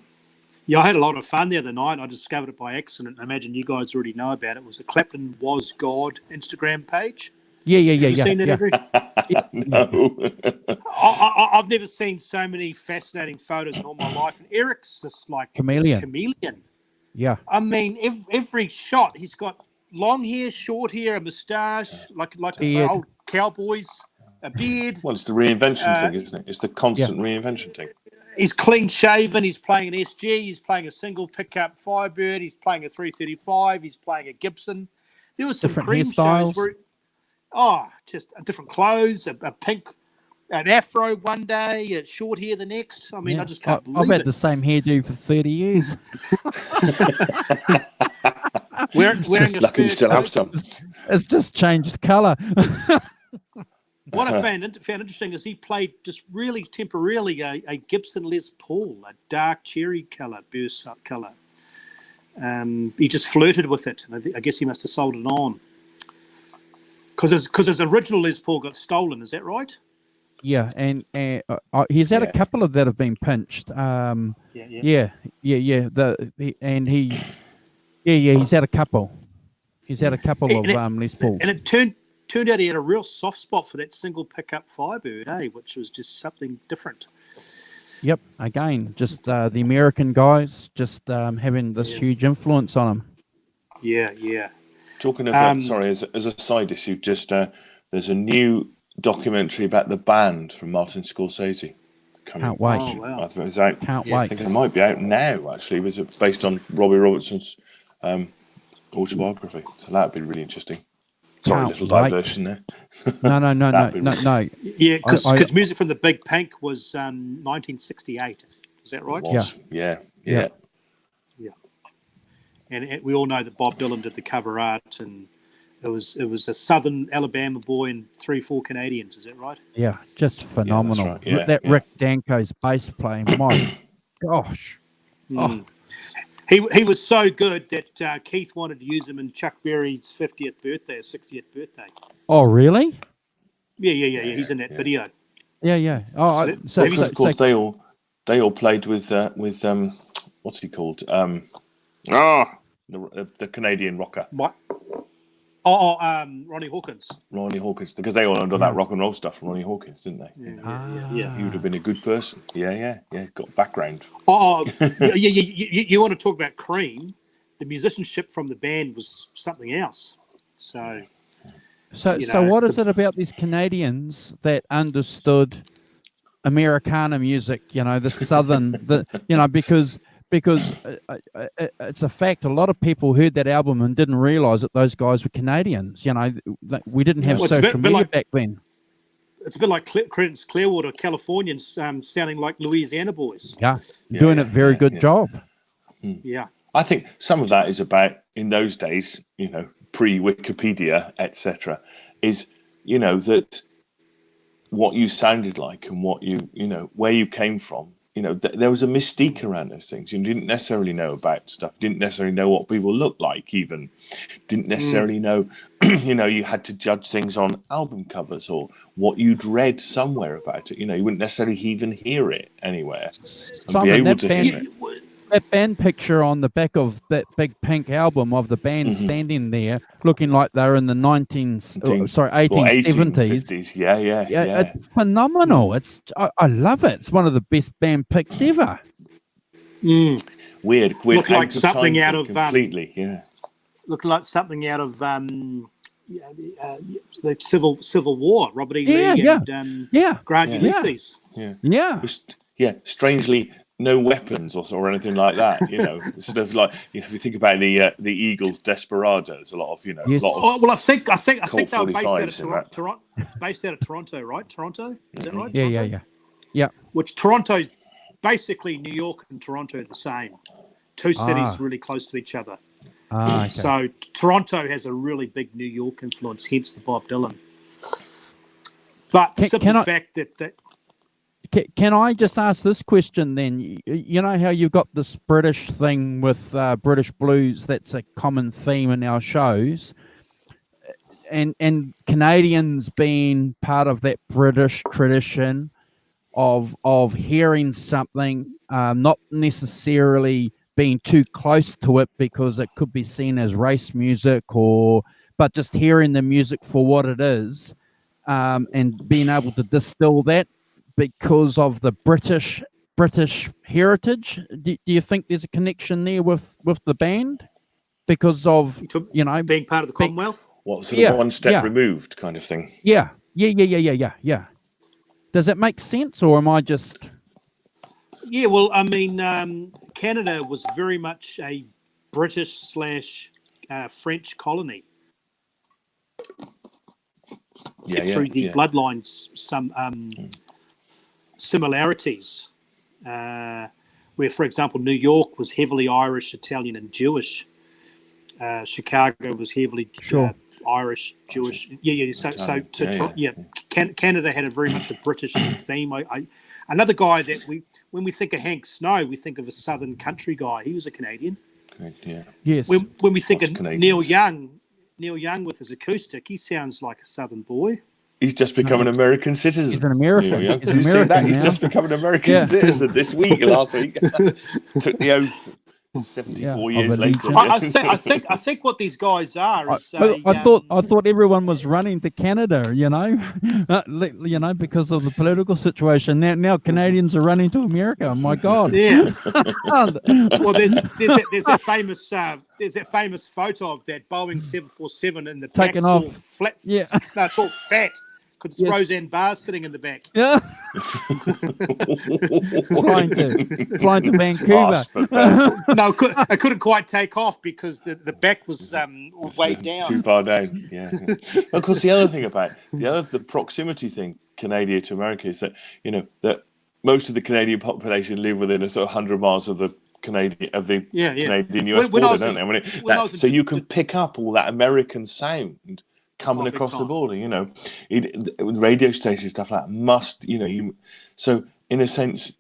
S3: Yeah, I had a lot of fun the other night. I discovered it by accident. I imagine you guys already know about it. It was the Clapton Was God Instagram page.
S1: Yeah.
S3: Have you seen that, Andrew?
S2: No.
S3: I've never seen so many fascinating photos in all my life. And Eric's just like chameleon.
S1: Yeah.
S3: I mean, every shot, he's got long hair, short hair, a moustache, like old cowboys, a beard.
S2: Well, it's the reinvention thing, isn't it? It's the constant reinvention thing.
S3: He's clean shaven. He's playing an SG. He's playing a single pickup Firebird. He's playing a 335. He's playing a Gibson. There was some
S1: different
S3: cream
S1: hairstyles.
S3: shows where, just different clothes, a pink, an afro one day, short hair the next. I mean, I just can't believe it.
S1: I've had the same hairdo for 30 years.
S3: wearing a
S2: lucky you still have some.
S1: It's just changed colour.
S3: What I found interesting is he played just really temporarily a Gibson Les Paul, a dark cherry colour, burst colour. He just flirted with it, and I guess he must have sold it on. Because his original Les Paul got stolen, is that right?
S1: Yeah, and he's had a couple of that have been pinched. He's had a couple. He's had a couple of Les Pauls.
S3: And it turned turned out he had a real soft spot for that single pickup Firebird, which was just something different.
S1: Yep. Again, just the American guys just having this huge influence on him.
S3: Yeah.
S2: Talking of sorry, as a side issue, just there's a new documentary about the band from Martin Scorsese coming.
S1: Can't wait.
S3: Oh, wow.
S2: I think it's out.
S1: Can't
S2: I
S1: wait.
S2: think it might be out now. Actually, it was based on Robbie Robertson's autobiography, so that'd be really interesting. Sorry,
S1: Can't
S2: little
S1: wait.
S2: diversion there.
S1: No.
S3: Yeah,
S1: I-
S3: because Music from the Big Pink was 1968. Is that right?
S2: Yeah.
S3: And we all know that Bob Dylan did the cover art, and it was a Southern Alabama boy and 3-4 Canadians. Is that right?
S1: Yeah, just phenomenal.
S2: right. Yeah,
S1: that
S2: yeah.
S1: Rick Danko's bass playing, my gosh. Oh,
S3: He was so good that Keith wanted to use him in Chuck Berry's 50th birthday or 60th birthday.
S1: oh really?
S3: Yeah. He's in that video.
S1: Yeah. Oh,
S3: So-
S2: Because of course they all played with what's he called? The Canadian rocker
S3: What? Ronnie Hawkins.
S2: Ronnie Hawkins, because they all under that rock and roll stuff from Ronnie Hawkins, didn't they?
S3: Yeah.
S2: He would have been a good person. Yeah. Got background.
S3: You want to talk about Cream? The musicianship from the band was something else. So
S1: So
S3: you
S1: so
S3: know,
S1: what is it about these Canadians that understood Americana music? You know, the Southern, because it's a fact. A lot of people heard that album and didn't realize that those guys were Canadians. You know, that we didn't have
S3: Well, it's a
S1: social
S3: bit
S1: media
S3: like-
S1: back then.
S3: it's a bit like Creedence Clearwater, Californians sounding like Louisiana boys.
S1: Yeah, doing a very good
S2: yeah.
S1: job.
S3: Yeah.
S2: I think some of that is about, in those days, pre-Wikipedia, etc., is, that what you sounded like and what where you came from, there was a mystique around those things. You didn't necessarily know about stuff, didn't necessarily know what people looked like, even didn't necessarily know, you had to judge things on album covers or what you'd read somewhere about it. You wouldn't necessarily even hear it anywhere and
S1: Simon,
S2: be able
S1: that
S2: to
S1: band-
S2: hear it.
S1: That band picture on the back of that Big Pink album of the band standing there, looking like they're in the 1870s.
S2: 50s. Yeah.
S1: It's phenomenal. I love it. It's one of the best band picks ever.
S2: Weird.
S3: Look like
S2: out of
S3: something
S2: time
S3: out
S2: thing
S3: of,
S2: completely. Yeah.
S3: Looking like something out of the Civil War. Robert E.
S1: Yeah,
S3: Lee
S1: yeah.
S3: and
S1: Yeah.
S3: Grant
S2: Yeah.
S3: Ulysses.
S1: Yeah.
S2: Strangely, no weapons or anything like that. Sort of like if you think about the Eagles' Desperados, a lot of
S1: Yes.
S2: lot of
S3: Oh, well, I think they were based out
S2: 45s in that.
S3: of Toronto, right? Toronto, is that right?
S1: Yeah.
S3: Which Toronto, basically New York and Toronto are the same. Two cities really close to each other.
S1: Okay.
S3: So Toronto has a really big New York influence, hence the Bob Dylan. But the simple fact that
S1: Can I just ask this question then? You know how you've got this British thing with British blues, that's a common theme in our shows, and Canadians being part of that British tradition of hearing something, not necessarily being too close to it because it could be seen as race music, but just hearing the music for what it is, and being able to distill that because of the British heritage. Do you think there's a connection there with the band because of
S3: being part of the Commonwealth?
S2: What sort of one step removed kind of thing?
S1: Yeah. Does that make sense, or am I just?
S3: Yeah, well, I mean, Canada was very much a British / French colony. Through the bloodlines, some similarities. Where, for example, New York was heavily Irish, Italian, and Jewish. Chicago was heavily Irish, Jewish. Canada had a very much a British theme. Another guy that when we think of Hank Snow, we think of a Southern country guy. He was a Canadian.
S2: Yeah.
S1: Yes.
S3: When we think of
S2: Canadians.
S3: Neil Young with his acoustic, he sounds like a Southern boy.
S2: He's just become an American citizen.
S1: He's an American.
S2: Did you see that? He's just become an American citizen this week, last week. Took the oath 74
S1: Yeah,
S2: years
S1: of
S2: later.
S1: allegiance.
S3: I think what these guys are is.
S1: I thought everyone was running to Canada, because of the political situation. Now Canadians are running to America. My God.
S3: Yeah. Well, there's that famous photo of that Boeing 747 in the back.
S1: Taken
S3: It's all
S1: off.
S3: flat.
S1: Yeah.
S3: No, it's all fat because it's
S1: Yes.
S3: Roseanne Barr sitting in the back.
S1: Yeah. flying to Vancouver.
S3: No, I couldn't quite take off because the back was way down.
S2: Too far down. Yeah. Of course, the other thing about the proximity thing, Canada to America, is that that most of the Canadian population live within a sort of 100 miles of the Canadian US border, don't they? So you can pick up all that American sound coming across the border. Radio stations, stuff like that must. So in a sense,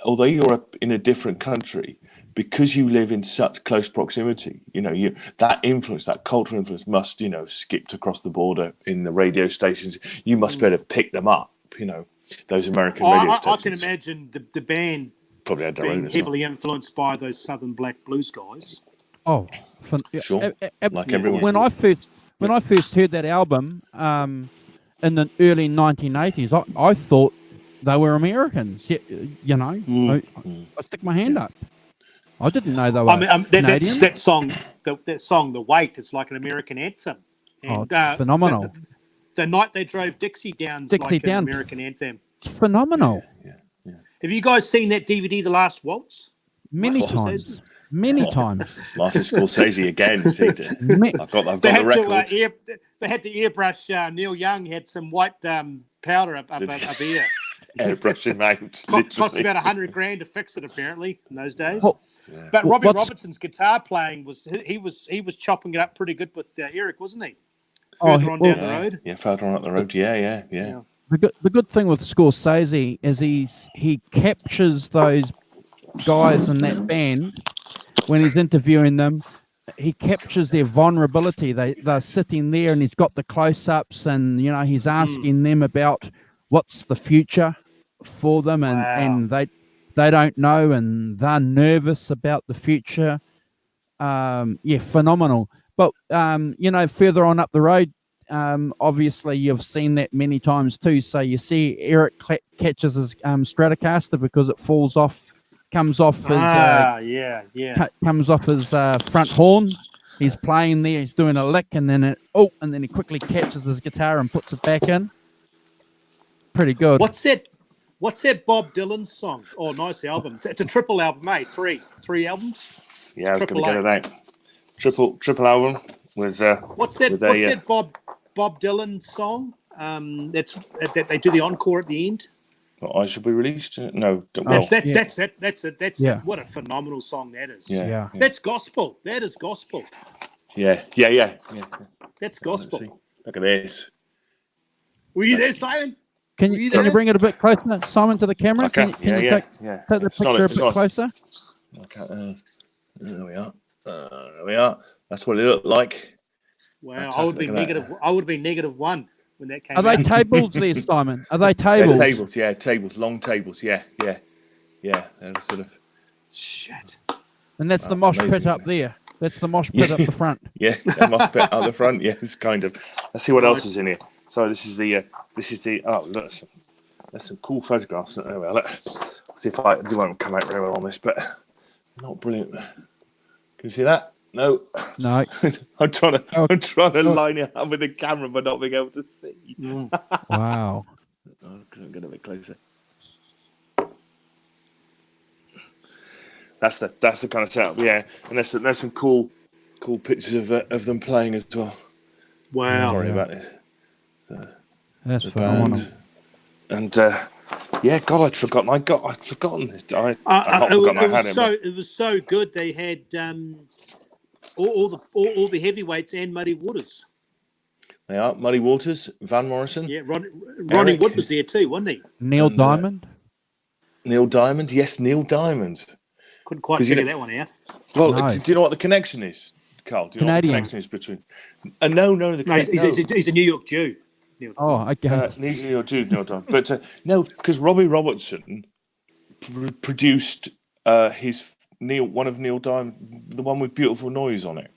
S2: although you're in a different country, because you live in such close proximity, that influence, that cultural influence must, skipped across the border in the radio stations. You must be able to pick them up, those American radio stations.
S3: I can imagine the band
S2: probably had their
S3: being
S2: own
S3: heavily influenced by those Southern Black Blues guys.
S1: Oh,
S2: sure. Like everyone.
S1: When I first heard that album in the early 1980s, I thought they were Americans. I stick my hand up. I didn't know they were Canadian.
S3: That song, "The Wait," is like an American anthem. And,
S1: it's phenomenal.
S3: The night they drove Dixie Down, like an American anthem.
S1: It's phenomenal.
S2: Yeah.
S3: Have you guys seen that DVD, The Last Waltz?
S1: Many times. Martin
S2: Scorsese again. I've got the record.
S3: They had to airbrush. Neil Young had some white powder up here.
S2: Airbrush him out.
S3: Cost about $100,000 to fix it, apparently, in those days. But Robbie Robertson's guitar playing was chopping it up pretty good with Eric, wasn't he? Further on down the road.
S2: Yeah, further on up the road. Yeah.
S1: The good thing with Scorsese is he captures those guys in that band when he's interviewing them. He captures their vulnerability. They're sitting there and he's got the close-ups and he's asking them about what's the future for them and they don't know and they're nervous about the future. Phenomenal. But further on up the road, obviously you've seen that many times too. So you see Eric catches his Stratocaster because it comes off his front horn. He's playing there, he's doing a lick, and then he quickly catches his guitar and puts it back in. Pretty good.
S3: What's that Bob Dylan song? Oh, nice album. It's a triple album, mate. Three albums.
S2: Yeah, I was going to get it out. Triple album with.
S3: What's that Bob Dylan song? That they do the encore at the end.
S2: I Should Be Released. No,
S3: that's it. What a phenomenal song that is.
S2: Yeah.
S3: That's gospel. That is gospel.
S2: Yeah.
S3: That's gospel.
S2: Look at this.
S3: Were you there, Simon?
S1: Can you bring it a bit closer, Simon, to the camera? Can you take the picture a bit closer?
S2: Okay. There we are. That's what it looked like.
S3: Wow, I would be -1 when that came out.
S1: Are they tables there, Simon? Are they tables?
S2: Tables, long tables. Yeah. And sort of.
S3: Shit.
S1: And that's the mosh pit up there. That's the mosh pit up the front.
S2: Yeah, the mosh pit up the front. Yeah, it's kind of. Let's see what else is in here. So this is the. Oh, look, there's some cool photographs. There we are. Let's see if it won't come out very well on this, but not brilliant. Can you see that? No. I'm trying to line it up with the camera, but not being able to see.
S1: Wow.
S2: I'm going to get a bit closer. That's the kind of setup, yeah. And there's some cool pictures of them playing as well.
S3: Wow.
S2: Sorry about this. So,
S1: that's phenomenal.
S2: And God, I'd forgotten. I'd forgotten this.
S3: It was so good. They had all the heavyweights and Muddy Waters.
S2: They are Muddy Waters, Van Morrison.
S3: Yeah, Ronnie Wood was there too, wasn't he?
S1: Neil Diamond.
S2: Neil Diamond, yes, Neil Diamond.
S3: Couldn't quite figure that one out.
S2: Well, do you know what the connection is, Carl? Do you know what the connection is between?
S3: He's a New York Jew.
S1: Oh, okay.
S2: He's a New York Jew, Neil Diamond. But no, because Robbie Robertson produced his one of Neil Diamond, the one with Beautiful Noise on it.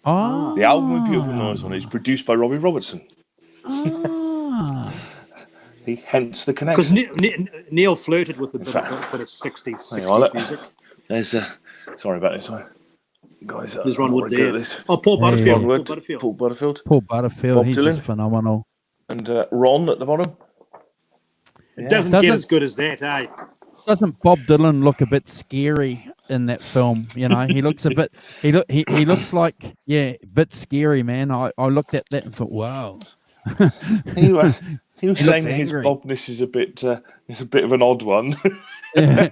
S1: Oh,
S2: The album with Beautiful Noise on it is produced by Robbie Robertson. Hence the
S3: Because
S2: connection.
S3: Neil flirted with a bit of 60s music.
S2: There's sorry about this. Guys,
S3: there's Ron Wood there. Paul
S2: Paul
S3: Butterfield.
S2: Paul
S1: Butterfield.
S2: Bob
S1: He's
S2: Dylan.
S1: just phenomenal.
S2: And Ron at the bottom.
S3: It doesn't get as good as that, eh?
S1: Doesn't Bob Dylan look a bit scary in that film? You know, he looks a bit. He looks like a bit scary, man. I looked at that and thought, wow.
S2: He was saying that his
S1: angry.
S2: bobness is a bit of an odd one.
S1: Yeah.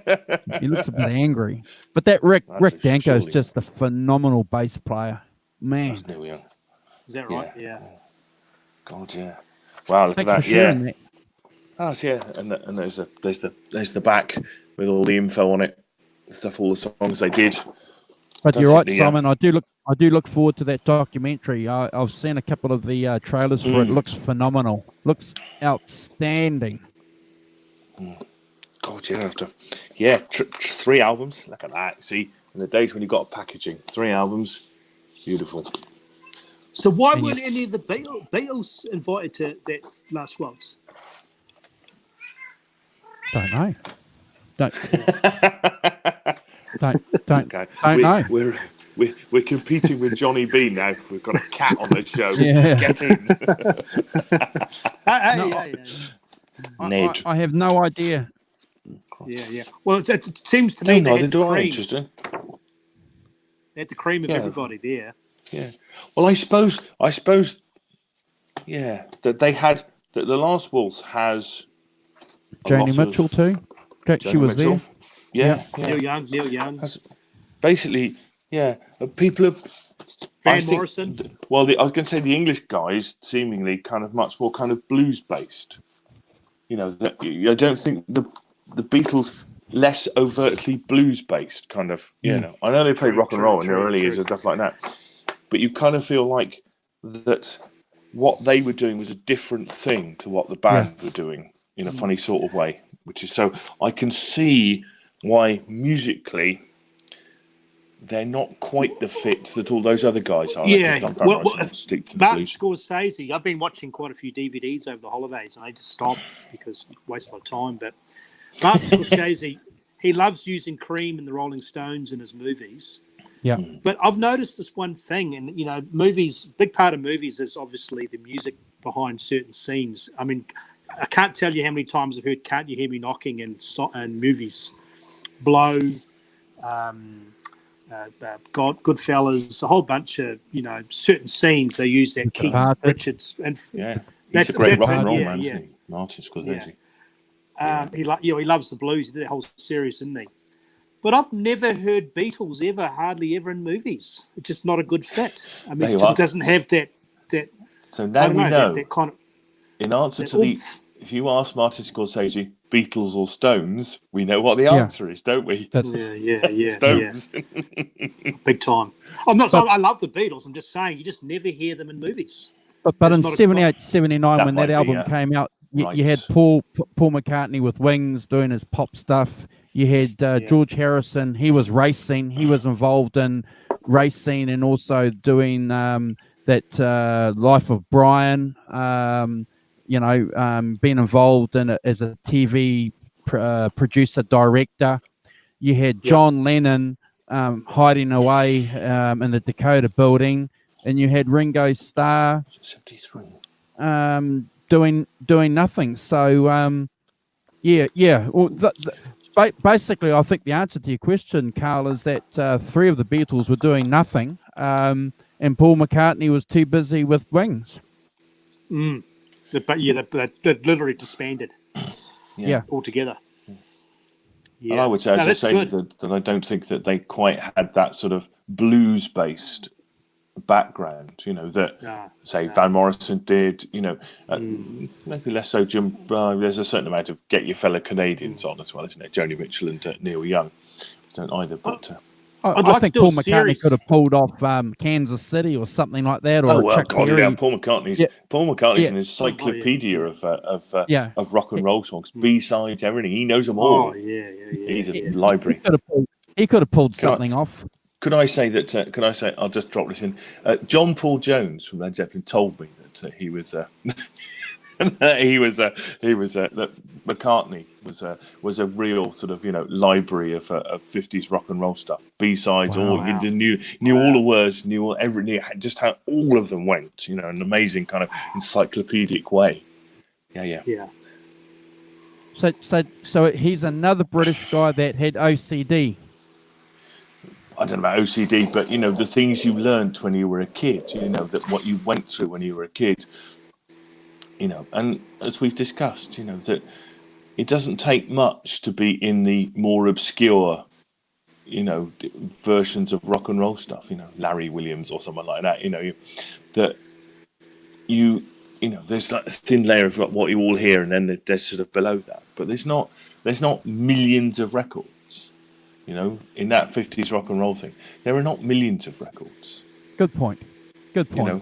S1: He looks a bit angry. But that Rick Danko is
S2: surely.
S1: just a phenomenal bass player, man.
S2: That's Neil Young.
S3: Is that right? Yeah.
S2: God, yeah. Wow, look
S1: Thanks
S2: at
S1: for
S2: that.
S1: sharing
S2: Yeah.
S1: that.
S2: Oh, yeah, and there's the back with all the info on it, stuff, all the songs they did.
S1: But
S2: Don't
S1: you're right,
S2: think the,
S1: Simon. I do look forward to that documentary. I've seen a couple of the trailers for it. Looks phenomenal. Looks outstanding.
S2: God, yeah, after 3 albums. Look at that. See, in the days when you got packaging, 3 albums, beautiful.
S3: So why weren't any of the Beatles invited to that last waltz?
S1: Don't know. Don't
S2: Okay.
S1: know.
S2: We're competing with Johnny B now. We've got a cat on the show.
S1: Yeah.
S2: Get in.
S3: Hey.
S2: Ned.
S1: I have no idea.
S3: Yeah. Well, it seems to me they had the cream.
S2: Interesting.
S3: They had the cream of everybody there.
S2: Yeah. Well, I suppose. Yeah. That they had that the last waltz has a
S1: Joni
S2: lot of-
S1: Mitchell too. She
S2: Joni
S1: was
S2: Mitchell.
S1: there.
S2: Yeah.
S3: Neil Young.
S2: Basically, people are.
S3: Van Morrison.
S2: Well, I was going to say the English guys seemingly kind of much more kind of blues based. You know, I don't think the Beatles less overtly blues based kind of. You know, I know they played rock and roll in the early years and stuff like that, but you kind of feel like that what they were doing was a different thing to what the band were doing in a funny sort of way, which is so I can see why musically they're not quite the fit that all those other guys are.
S3: Yeah,
S2: stick to the
S3: Martin
S2: blues.
S3: Scorsese. I've been watching quite a few DVDs over the holidays, and I just stopped because it wastes a lot of time. But Martin Scorsese, he loves using Cream and the Rolling Stones in his movies.
S1: Yeah.
S3: But I've noticed this one thing, and movies. Big part of movies is obviously the music behind certain scenes. I mean, I can't tell you how many times I've heard "Can't You Hear Me Knocking" in movies. Blow. Goodfellas, a whole bunch of certain scenes they use that Keith Richards and
S2: he's a great rock and roll man, isn't he? Martin Scorsese.
S3: He loves the blues. He did that whole series, didn't he? But I've never heard Beatles hardly ever in movies. It's just not a good fit. I mean, it doesn't have that.
S2: So now we know.
S3: That kind of,
S2: in answer to if you ask Martin Scorsese, Beatles or Stones, we know what the answer is, don't we?
S3: Yeah.
S2: Stones.
S3: Big time. I love the Beatles. I'm just saying, you just never hear them in movies.
S1: But in 78, 79, when that album came out, you had Paul McCartney with Wings doing his pop stuff. You had George Harrison. He was racing. He was involved in racing and also doing that Life of Brian. Being involved in it as a TV producer, director. You had John Lennon hiding away in the Dakota building, and you had Ringo Starr doing nothing. So, Well, basically, I think the answer to your question, Carl, is that 3 of the Beatles were doing nothing, and Paul McCartney was too busy with Wings.
S3: But they literally disbanded. Altogether. Yeah.
S2: And I would say, that I don't think that they quite had that sort of blues-based background. Van Morrison did. Maybe less so. Jim. There's a certain amount of get your fellow Canadians on as well, isn't it? Joni Mitchell and Neil Young don't either, but.
S1: I think Paul McCartney could have pulled off Kansas City or something like that, or Chuck Berry.
S2: Paul McCartney's an encyclopedia of rock and roll songs, B-sides, everything. He knows them all.
S3: Oh, yeah.
S2: He's a library.
S1: He could have pulled
S2: Can I-
S1: something off.
S2: Could I say that? Can I say? I'll just drop this in. John Paul Jones from Led Zeppelin told me that he was that McCartney was a real sort of library of 50s rock and roll stuff, B-sides, all
S1: Wow.
S2: you knew all the words, knew just how all of them went. An amazing kind of encyclopedic way.
S3: Yeah.
S1: So he's another British guy that had OCD.
S2: I don't know about OCD, but the things you learned when you were a kid, that what you went through when you were a kid, and as we've discussed, that it doesn't take much to be in the more obscure, versions of rock and roll stuff, Larry Williams or someone like that, there's like a thin layer of what you all hear, and then there's sort of below that, but there's not millions of records. In that 50s rock and roll thing, there are not millions of records.
S1: Good point.
S2: I think
S1: they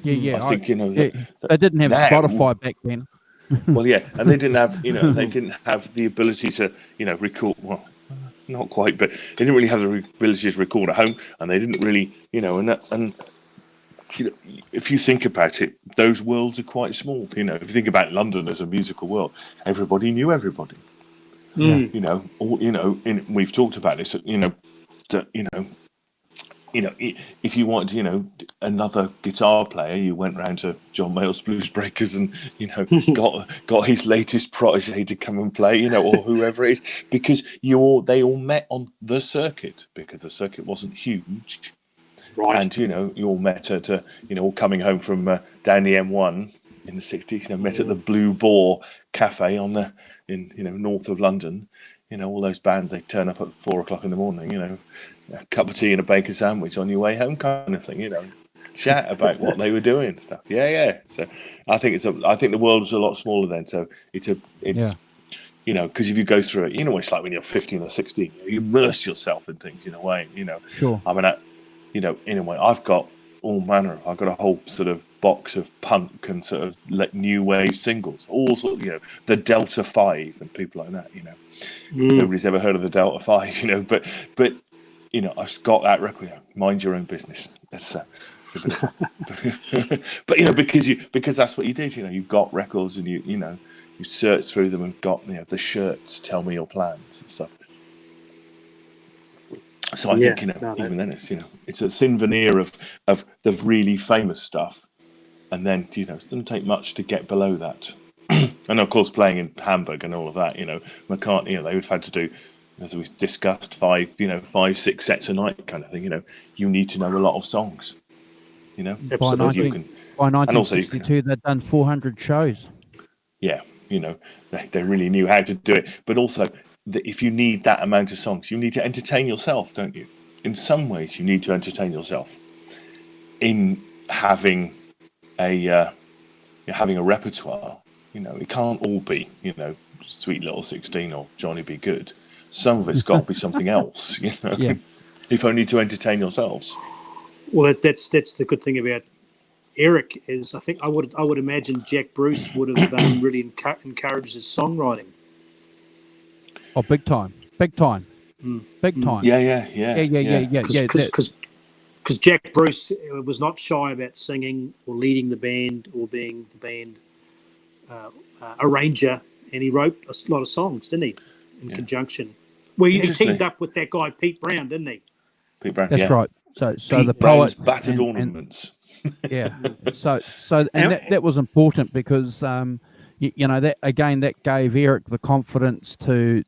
S1: didn't have
S2: now,
S1: Spotify back then.
S2: Well, yeah, and they didn't have they didn't have the ability to record. Well, not quite, but they didn't really have the ability to record at home, and they didn't really and if you think about it, those worlds are quite small. If you think about London as a musical world, everybody knew everybody. We've talked about this. If you wanted, another guitar player, you went round to John Mayall's Blues Breakers and got his latest protege to come and play, or whoever it is, because they all met on the circuit because the circuit wasn't huge,
S3: Right.
S2: and you all met at all coming home from down the M1 in the 60s, met at the Blue Boar Cafe in north of London. All those bands, they turn up at 4 o'clock in the morning, a cup of tea and a bacon sandwich on your way home kind of thing, chat about what they were doing and stuff. Yeah. So I think the world was a lot smaller then. So it's because if you go through it, it's like when you're 15 or 16, you immerse yourself in things in a way,
S1: Sure.
S2: I mean, in a way, I've got all manner. I've got a whole sort of box of punk and sort of new wave singles, all sort of, the Delta 5 and people like that, Nobody's ever heard of the Delta 5, but I've got that record. Mind your own business. That's but because that's what you did. You've got records and you search through them and got the shirts. Tell me your plans and stuff. So I think even then it's a thin veneer of the really famous stuff, and then it doesn't take much to get below that. And of course, playing in Hamburg and all of that, McCartney, they would have had to do, as we discussed, 5-6 sets a night kind of thing. You need to know a lot of songs.
S3: Absolutely.
S1: By 1962, they'd done 400 shows.
S2: Yeah, they really knew how to do it. But also, if you need that amount of songs, you need to entertain yourself, don't you? In some ways, you need to entertain yourself in having a repertoire. It can't all be, Sweet Little 16 or Johnny Be Good. Some of it's got to be something else,
S1: Yeah.
S2: if only to entertain yourselves.
S3: Well, that's the good thing about Eric is I think I would imagine Jack Bruce would have really encouraged his songwriting.
S1: Oh, big time. Big time.
S2: Yeah.
S3: Because Jack Bruce was not shy about singing or leading the band or being the band arranger, and he wrote a lot of songs, didn't he? In conjunction. Well, he teamed up with that guy Pete Brown, didn't he?
S2: Pete Brown.
S1: That's right. So
S2: Pete
S1: the
S2: Brown's
S1: poet
S2: battered ornaments.
S1: Yeah. So that was important because that again that gave Eric the confidence to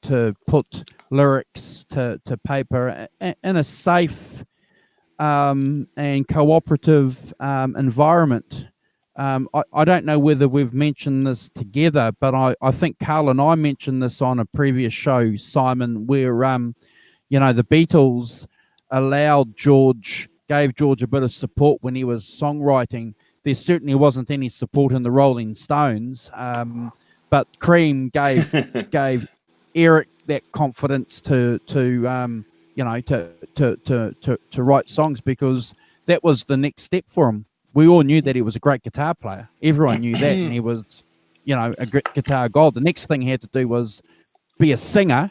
S1: put lyrics to paper in a safe and cooperative environment. I don't know whether we've mentioned this together, but I think Carl and I mentioned this on a previous show, Simon, where the Beatles gave George a bit of support when he was songwriting. There certainly wasn't any support in the Rolling Stones, but Cream gave Eric that confidence to write songs, because that was the next step for him. We all knew that he was a great guitar player. Everyone knew that, and he was, a great guitar god. The next thing he had to do was be a singer,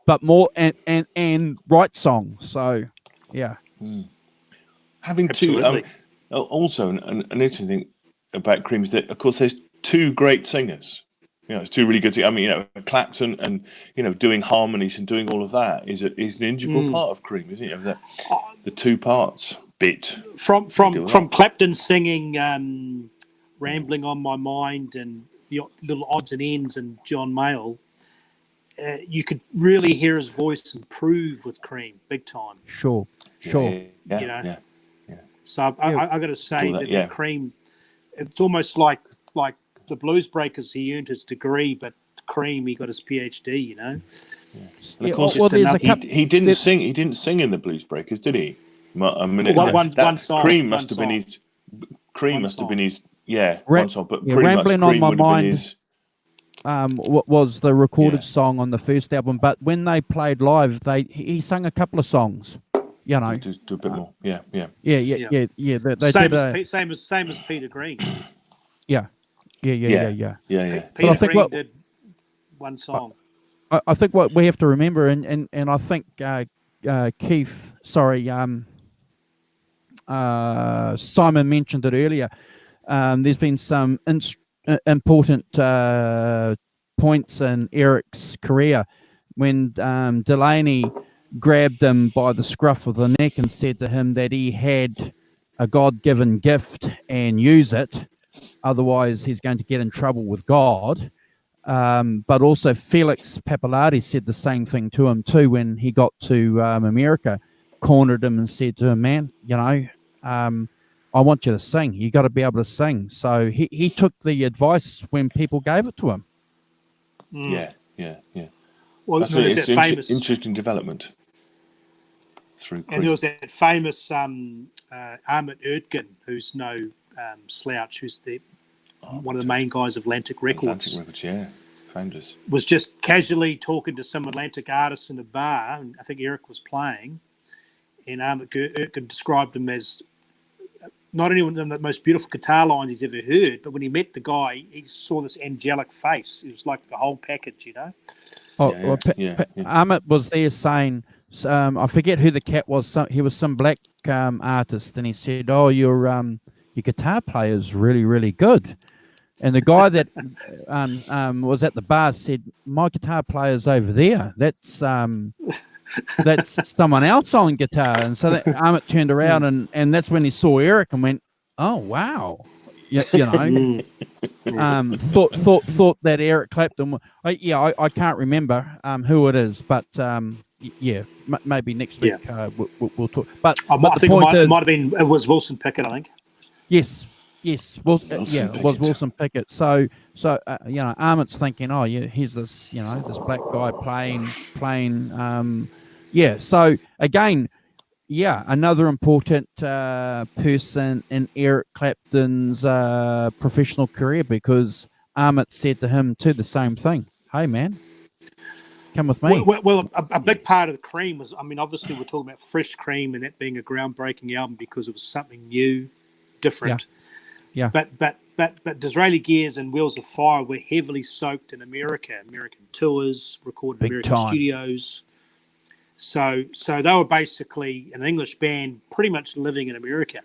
S1: but more and write songs. So yeah.
S2: Having
S3: Absolutely.
S2: also an interesting thing about Cream is that, of course, there's two great singers. It's two really good. I mean, Clapton and doing harmonies and doing all of that is an integral part of Cream, isn't it? The two parts bit
S3: from Clapton singing "Rambling on My Mind" and the little odds and ends and John Mayall. You could really hear his voice improve with Cream, big time.
S1: Sure.
S2: Yeah.
S3: So I got to say that Cream, it's almost like the Blues Breakers. He earned his degree, but Cream, he got his PhD.
S2: And of course, he didn't sing. He didn't sing in the Blues Breakers, did he?
S3: One song.
S2: Cream must have been his. Cream must have been his. One song. But pretty
S1: Rambling
S2: much
S1: on My Mind.
S2: His,
S1: was the recorded song on the first album, but when they played live, he sang a couple of songs. Do
S2: a bit more. Yeah.
S1: They
S3: same as Peter Green.
S1: Yeah.
S3: Peter Green did one song.
S1: I think what we have to remember, and I think Keith, Simon mentioned it earlier. There's been some important points in Eric's career when Delaney grabbed him by the scruff of the neck and said to him that he had a God-given gift and use it, otherwise he's going to get in trouble with God. But also Felix Pappalardi said the same thing to him too when he got to America, cornered him and said to him, man, I want you to sing. You got to be able to sing. So he took the advice when people gave it to him.
S2: Yeah.
S3: Well,
S2: there's
S3: that famous
S2: interesting development through Cream.
S3: And there was that famous Ahmet Ertegun, who's no slouch, who's one of the main guys of Atlantic Records.
S2: Founders.
S3: Was just casually talking to some Atlantic artists in a bar, and I think Eric was playing, and Ahmet Ertegun described him as not only one of the most beautiful guitar lines he's ever heard, but when he met the guy, he saw this angelic face. It was like the whole package,
S1: Ahmet was there saying, I forget who the cat was. He was some black artist, and he said, "Oh, your guitar player is really, really good." And the guy that was at the bar said, "My guitar player's over there. That's someone else on guitar." And so that Ahmet turned around, and that's when he saw Eric and went, "Oh wow." Thought that Eric Clapton. I can't remember who it is, but maybe next week we'll talk. But
S3: I think it might have been. It was Wilson Pickett, I think.
S1: Yes. It was Wilson Pickett. So Ahmet's thinking, oh yeah, here's this this black guy playing. So again. Yeah, another important person in Eric Clapton's professional career, because Ahmet said to him too the same thing. Hey, man, come with me.
S3: Well, a big part of the Cream was, obviously we're talking about Fresh Cream and that being a groundbreaking album because it was something new, different.
S1: Yeah.
S3: But Disraeli Gears and Wheels of Fire were heavily soaked in American tours, recorded in American studios. So they were basically an English band, pretty much living in America.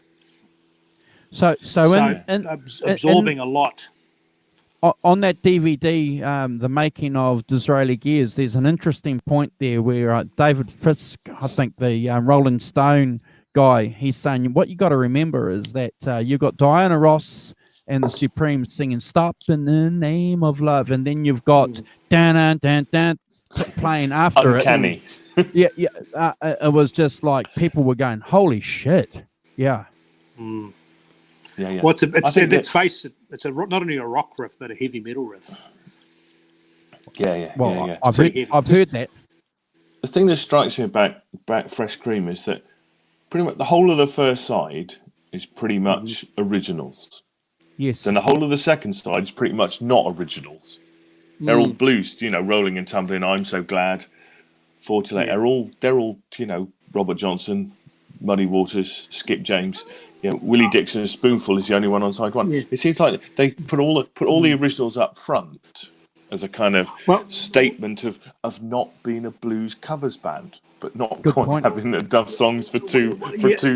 S1: So
S3: absorbing a lot.
S1: On that DVD, the making of Disraeli Gears, there's an interesting point there where David Fisk, I think the Rolling Stone guy, he's saying what you got to remember is that you've got Diana Ross and the Supremes singing "Stop in the Name of Love," and then you've got dan dan dan playing after
S2: Uncanny.
S1: it. It was just like people were going, "Holy shit!" Yeah.
S2: Yeah.
S3: Well, let's face it, it's not only a rock riff but a heavy metal riff.
S2: Yeah.
S1: I've heard that.
S2: The thing that strikes me about Fresh Cream is that pretty much the whole of the first side is pretty much originals.
S1: Yes.
S2: Then the whole of the second side is pretty much not originals. They're all blues, Rolling and Tumbling, I'm So Glad, Fortunate. They're all, Robert Johnson, Muddy Waters, Skip James. Willie Dixon, Spoonful is the only one on side one.
S3: Yeah.
S2: It seems like they put all the originals up front, as a kind of
S3: Well,
S2: statement of not being a blues covers band, but not
S1: Good
S2: quite
S1: point.
S2: having enough songs for two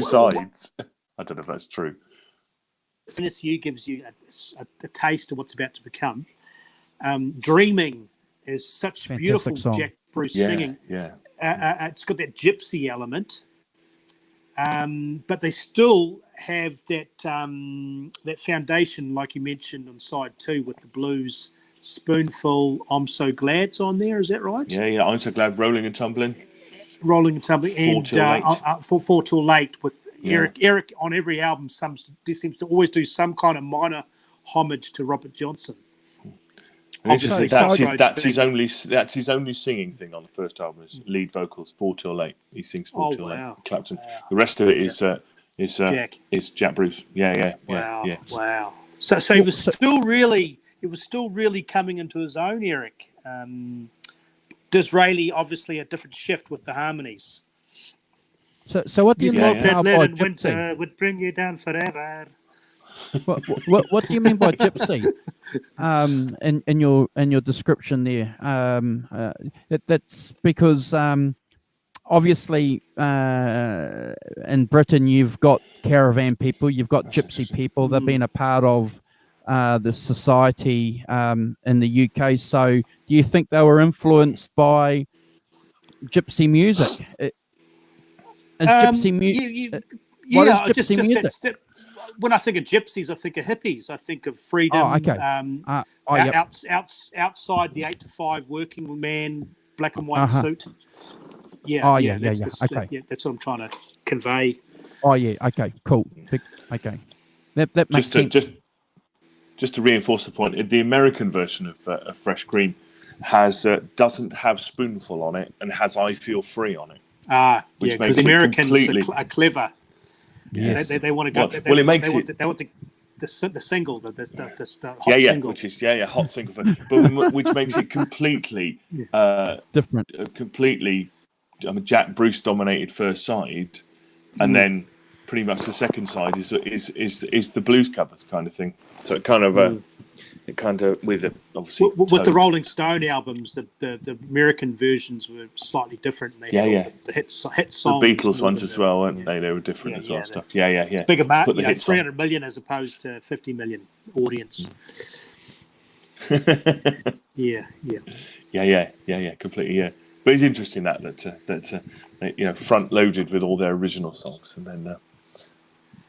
S2: sides. I don't know if that's true.
S3: NSU gives you a taste of what's about to become. Dreaming is such
S1: Fantastic
S3: beautiful
S1: song.
S3: Jack Bruce
S2: Yeah,
S3: singing.
S2: yeah.
S3: It's got that gypsy element, but they still have that foundation, like you mentioned on side 2, with the blues. Spoonful, I'm So Glad's on there. Is that right?
S2: Yeah. I'm so glad. Rolling and Tumbling.
S3: Rolling and Tumbling, and
S2: Till Late.
S3: Four Till Late with
S2: Yeah.
S3: Eric on every album. Seems to always do some kind of minor homage to Robert Johnson.
S2: Obviously,
S3: Obviously,
S2: that's his only singing thing on the first album is lead vocals. 4 Till Late. He sings 4 Till
S3: wow.
S2: Late. Clapton. The rest of it is Jack Bruce. Yeah.
S3: Wow. So it was still really coming into his own, Eric. Disraeli, obviously a different shift with the harmonies.
S1: So what do you mean
S3: That
S1: by
S3: lead in
S1: gypsy?
S3: winter would bring you down forever.
S1: What do you mean by gypsy? In your description there, that's because obviously in Britain you've got caravan people, you've got gypsy people. They've been a part of the society in the UK. So, do you think they were influenced by gypsy music? Is gypsy music? What is gypsy music?
S3: When I think of gypsies, I think of hippies. I think of freedom.
S1: Oh, okay.
S3: Outside the 8 to 5 working man, black and white suit. Yeah.
S1: Okay.
S3: That's what I'm trying to convey.
S1: Oh yeah. Okay. Cool. Okay. That makes sense.
S2: Just to reinforce the point, the American version of Fresh Cream doesn't have Spoonful on it and has I Feel Free on it. Which makes
S3: because
S2: it
S3: Americans
S2: completely
S3: are clever.
S1: Yes.
S3: They want to go.
S2: It makes
S3: they want the single, the hot single.
S2: which is hot single, but which makes it completely
S1: different.
S2: Completely, Jack Bruce dominated first side, and then pretty much the second side is the blues covers kind of thing. So it kind of with it obviously
S3: with the Rolling Stone albums, the American versions were slightly different. They had the hit songs.
S2: The Beatles ones as well, weren't they? They were different as well. Stuff. Yeah.
S3: Bigger market,
S2: 300
S3: on. million as opposed to 50 million audience. Yeah,
S2: completely. Yeah, but it's interesting that front loaded with all their original songs, and then.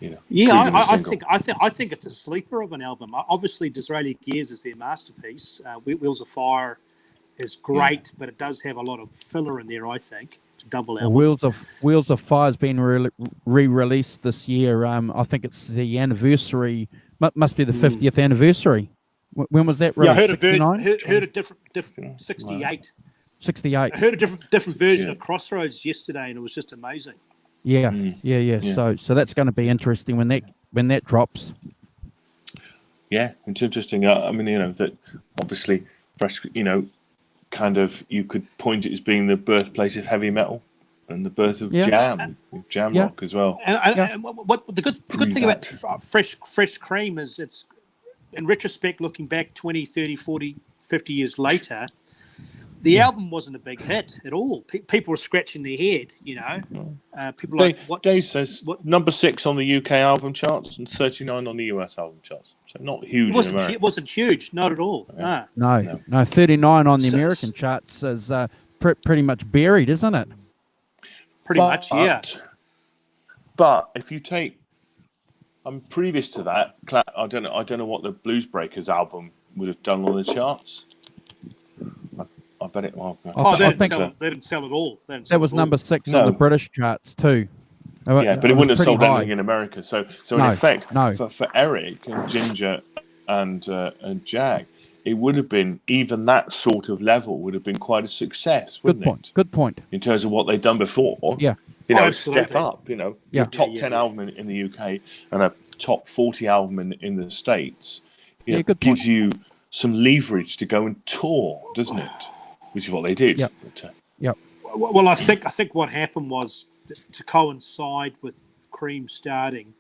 S3: I think it's a sleeper of an album. Obviously, Disraeli Gears is their masterpiece. Wheels of Fire is great, but it does have a lot of filler in there. I think it's a double album.
S1: Wheels of Fire's been re-released this year. I think it's the anniversary. Must be the 50th anniversary. When was that released?
S3: I heard a different 68.
S1: 68.
S3: I heard a different version of Crossroads yesterday, and it was just amazing.
S1: Yeah. So that's going to be interesting when that drops.
S2: Yeah, it's interesting. That obviously Fresh, kind of you could point it as being the birthplace of heavy metal and the birth of jam rock as well.
S3: And what the good thing about Fresh Cream is it's, in retrospect, looking back 20, 30, 40, 50 years later, the album wasn't a big hit at all. People were scratching their head, People
S2: Dave says number 6 on the UK album charts and 39 on the US album charts. So not huge in America.
S3: It wasn't huge, not at all.
S1: No. 39 on the American charts is pretty much buried, isn't it?
S3: Pretty much, yeah.
S2: But if you take, previous to that, I don't know what the Blues Breakers album would have done on the charts. I bet it.
S3: They didn't sell at all.
S1: That was number 6 on the British charts too.
S2: Yeah, but it wouldn't have sold
S1: high.
S2: anything in America. So in effect, for Eric and Ginger and Jag, it would have been, even that sort of level would have been quite a success, wouldn't it?
S1: Good point.
S2: In terms of what they'd done before.
S1: Yeah.
S2: Step up. Your top 10 album in the UK and a top 40 album in the States. Gives you some leverage to go and tour, doesn't it? Which is what they did.
S1: Yep.
S3: Well, I think what happened was, to coincide with Cream starting,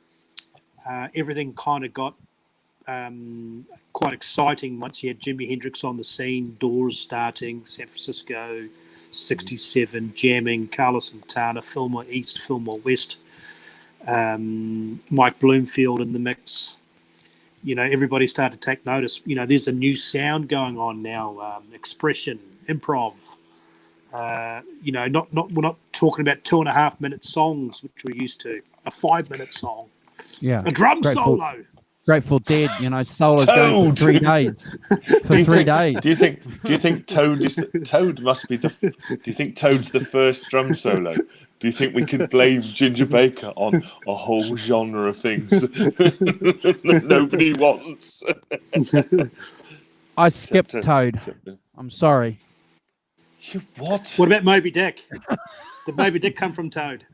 S3: everything kind of got quite exciting once you had Jimi Hendrix on the scene, Doors starting, San Francisco, 67, jamming, Carlos Santana, Fillmore East, Fillmore West, Mike Bloomfield in the mix. Everybody started to take notice. There's a new sound going on now, expression, improv. We're not talking about 2.5 minute songs, which we're used to. A 5-minute song.
S1: Yeah.
S3: A drum solo.
S1: Grateful Dead, solos going for 3 days. For 3 days.
S2: Do you think Toad must be do you think Toad's the first drum solo? Do you think we could blame Ginger Baker on a whole genre of things that nobody wants?
S1: I skipped Toad. I'm sorry.
S2: What?
S3: What about Moby Dick? Did Moby Dick come from Toad?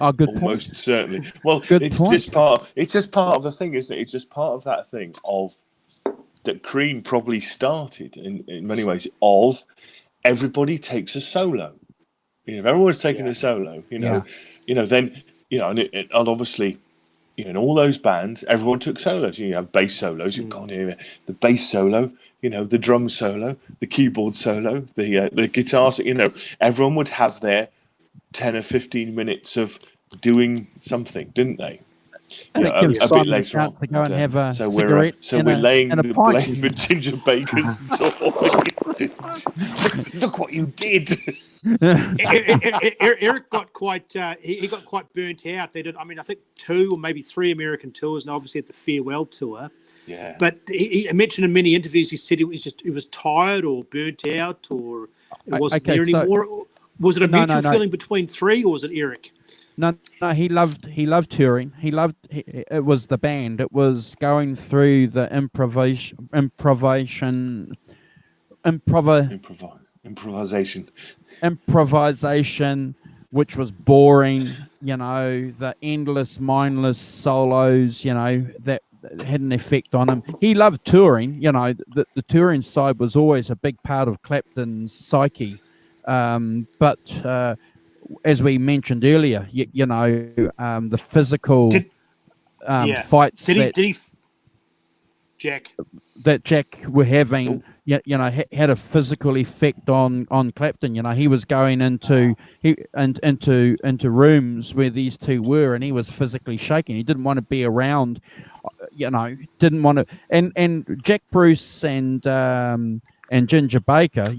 S1: Oh, good point.
S2: Almost certainly. Well,
S1: Good
S2: it's
S1: point.
S2: just part of the thing, isn't it? It's just part of that thing that Cream probably started in many ways of everybody takes a solo. If everyone's taking a solo, then and obviously, in all those bands, everyone took solos. You have bass solos. You've got here the bass solo, the drum solo, the keyboard solo, the guitar. Everyone would have their 10 or 15 minutes of doing something, didn't they?
S1: And it gives
S2: a
S1: Simon
S2: bit
S1: a
S2: later
S1: chance
S2: on.
S1: to go and have a
S2: So
S1: cigarette
S2: we're laying
S1: and a
S2: the
S1: pint.
S2: blame at Ginger Baker's door. Look what you did.
S3: Eric got quite he got quite burnt out. They did. I think 2 or maybe 3 American tours, and obviously at the farewell tour.
S2: Yeah.
S3: But he mentioned in many interviews, he said he was tired or burnt out, or it wasn't there anymore. Was it a mutual feeling between 3, or was it Eric?
S1: No, he loved touring. It was the band. It was going through the improvisation, which was boring. The endless, mindless solos. That had an effect on him. He loved touring. The touring side was always a big part of Clapton's psyche. But as we mentioned earlier, the physical fights that Jack were having, had a physical effect on Clapton. He was going into rooms where these two were, and he was physically shaking. He didn't want to be around. Didn't want to. And Jack Bruce and Ginger Baker,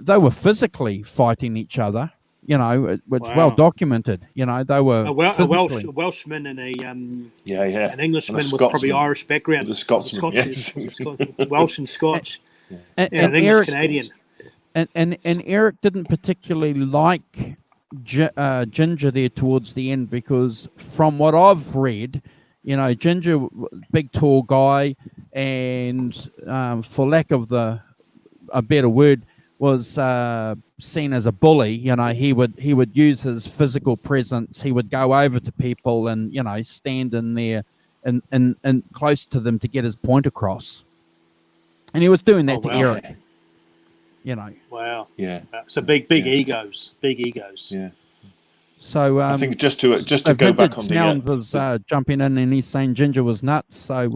S1: they were physically fighting each other. It's well documented. They were
S3: a Welshman and an Englishman with probably Irish background.
S2: The Scotsman, yes.
S3: Welsh and Scotch,
S1: and
S3: English
S1: Eric,
S3: Canadian.
S1: And Eric didn't particularly like Ginger there towards the end, because from what I've read, Ginger, big tall guy, and for lack of a better word, was seen as a bully. He would use his physical presence. He would go over to people and stand in there and close to them to get his point across. And he was doing that to Eric.
S3: Wow.
S2: Yeah.
S3: So big egos. Big egos.
S2: Yeah.
S1: So
S2: I think just to go back on
S1: Sound was jumping in and he's saying Ginger was nuts. So.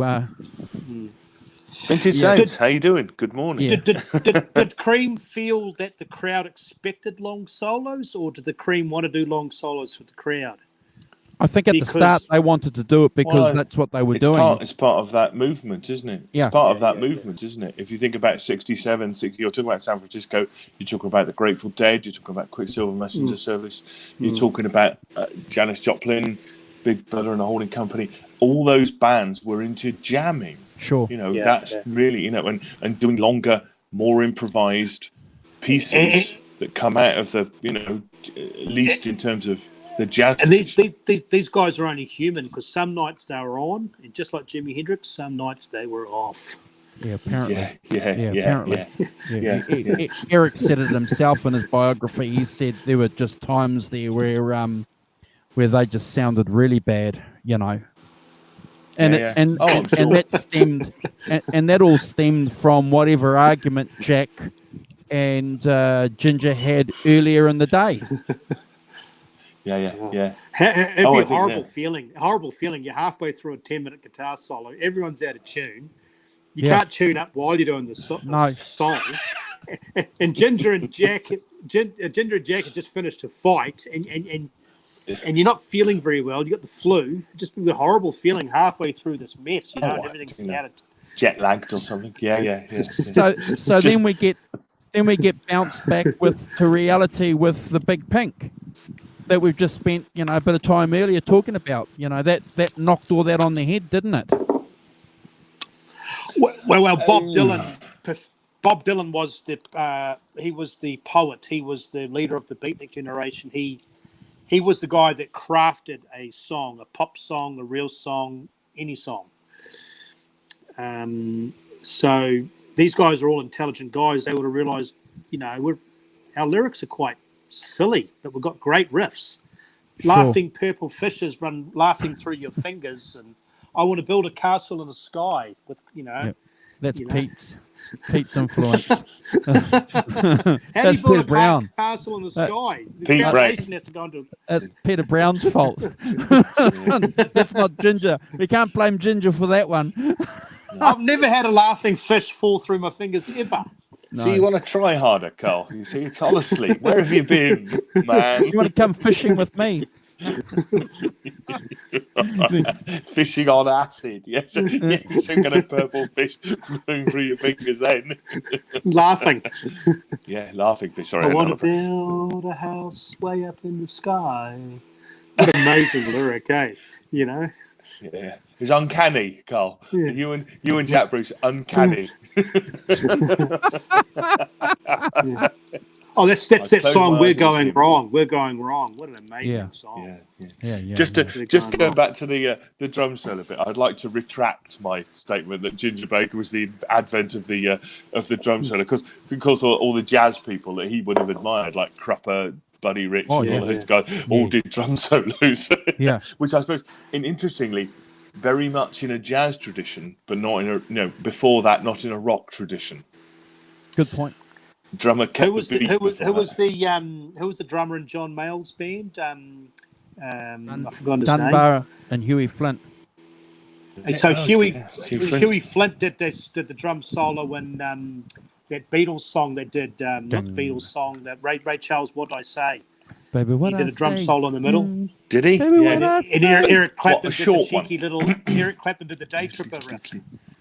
S2: Vintage Sounds, how you doing? Good morning.
S1: Yeah.
S3: Did Cream feel that the crowd expected long solos, or did the Cream want to do long solos for the crowd?
S1: I think at the start they wanted to do it because that's what they were doing.
S2: It's part of that movement, isn't it?
S1: Yeah.
S2: It's part of that movement, isn't it? If you think about 67, 60, you're talking about San Francisco, you're talking about the Grateful Dead, you're talking about Quicksilver Messenger Service, you're talking about Janis Joplin, Big Brother and the Holding Company. All those bands were into jamming.
S1: Sure.
S2: Really, and doing longer, more improvised pieces that come out of the, at least in terms of the jazz.
S3: And these guys are only human, because some nights they were on, and just like Jimi Hendrix, some nights they were off.
S1: Yeah, apparently.
S2: Yeah.
S1: Eric said it himself in his biography. He said there were just times there where they just sounded really bad, And that stemmed, and that all stemmed from whatever argument Jack and Ginger had earlier in the day.
S3: It'd be
S2: I
S3: a
S2: think,
S3: horrible
S2: yeah.
S3: feeling. A horrible feeling. You're halfway through a 10-minute guitar solo. Everyone's out of tune. You
S1: Yeah.
S3: can't tune up while you're doing the
S1: No.
S3: song. And Ginger and Jack had just finished a fight, and you're not feeling very well. You got the flu. Just a horrible feeling halfway through this mess. You know, and everything's out of.
S2: Jet lagged or something. Yeah.
S1: So then we get bounced back to reality with the Big Pink that we've just spent a bit of time earlier talking about. That knocked all that on the head, didn't it?
S3: Well, Bob Dylan was he was the poet. He was the leader of the beatnik generation. He was the guy that crafted a song, a pop song, a real song, any song. So these guys are all intelligent guys. They would have realised, our lyrics are quite silly, but we've got great riffs.
S1: Sure.
S3: Laughing purple fishes run laughing through your fingers, and I want to build a castle in the sky with,
S1: Yep. That's
S3: you know.
S1: Pete's influence.
S3: How do you build a castle in the sky? The
S2: Pete
S3: foundation has to go into.
S1: It's Peter Brown's fault. That's not Ginger. We can't blame Ginger for that one.
S3: I've never had a laughing fish fall through my fingers ever.
S1: No.
S2: So you want to try harder, Carl? You see, honestly, where have you been, man?
S1: You want to come fishing with me?
S2: Fishing on acid, yes. Some kind of purple fish going through your fingers then.
S3: Laughing.
S2: Yeah, laughing fish. Sorry,
S3: I want to build a house way up in the sky. What an amazing lyric, eh?
S2: Yeah, it's uncanny, Carl.
S3: Yeah.
S2: You and Jack Bruce, uncanny.
S3: Yeah. Oh, that's that song. We're going wrong. We're going wrong. What an amazing song.
S1: Yeah.
S2: Just going back to the drum solo bit, I'd like to retract my statement that Ginger Baker was the advent of the drum solo because all the jazz people that he would have admired, like Crupper, Buddy Rich, and all those guys, all did drum solos.
S1: Yeah.
S2: Which I suppose, interestingly, very much in a jazz tradition, but not in a before that, not in a rock tradition.
S1: Good point.
S2: Drummer kept
S3: Who was the drummer in John Mayall's band? I've forgotten his
S1: Dunbar and Huey Flint.
S3: name. So Huey Flint did the drum solo in that Beatles song they did, not the Beatles song, that Ray Charles, What I Say.
S1: Baby, what
S3: he did a drum solo in the middle.
S2: Did he?
S1: Baby,
S2: yeah.
S3: And Eric Clapton did the
S2: one.
S3: cheeky little. Eric Clapton did the Day Tripper riff.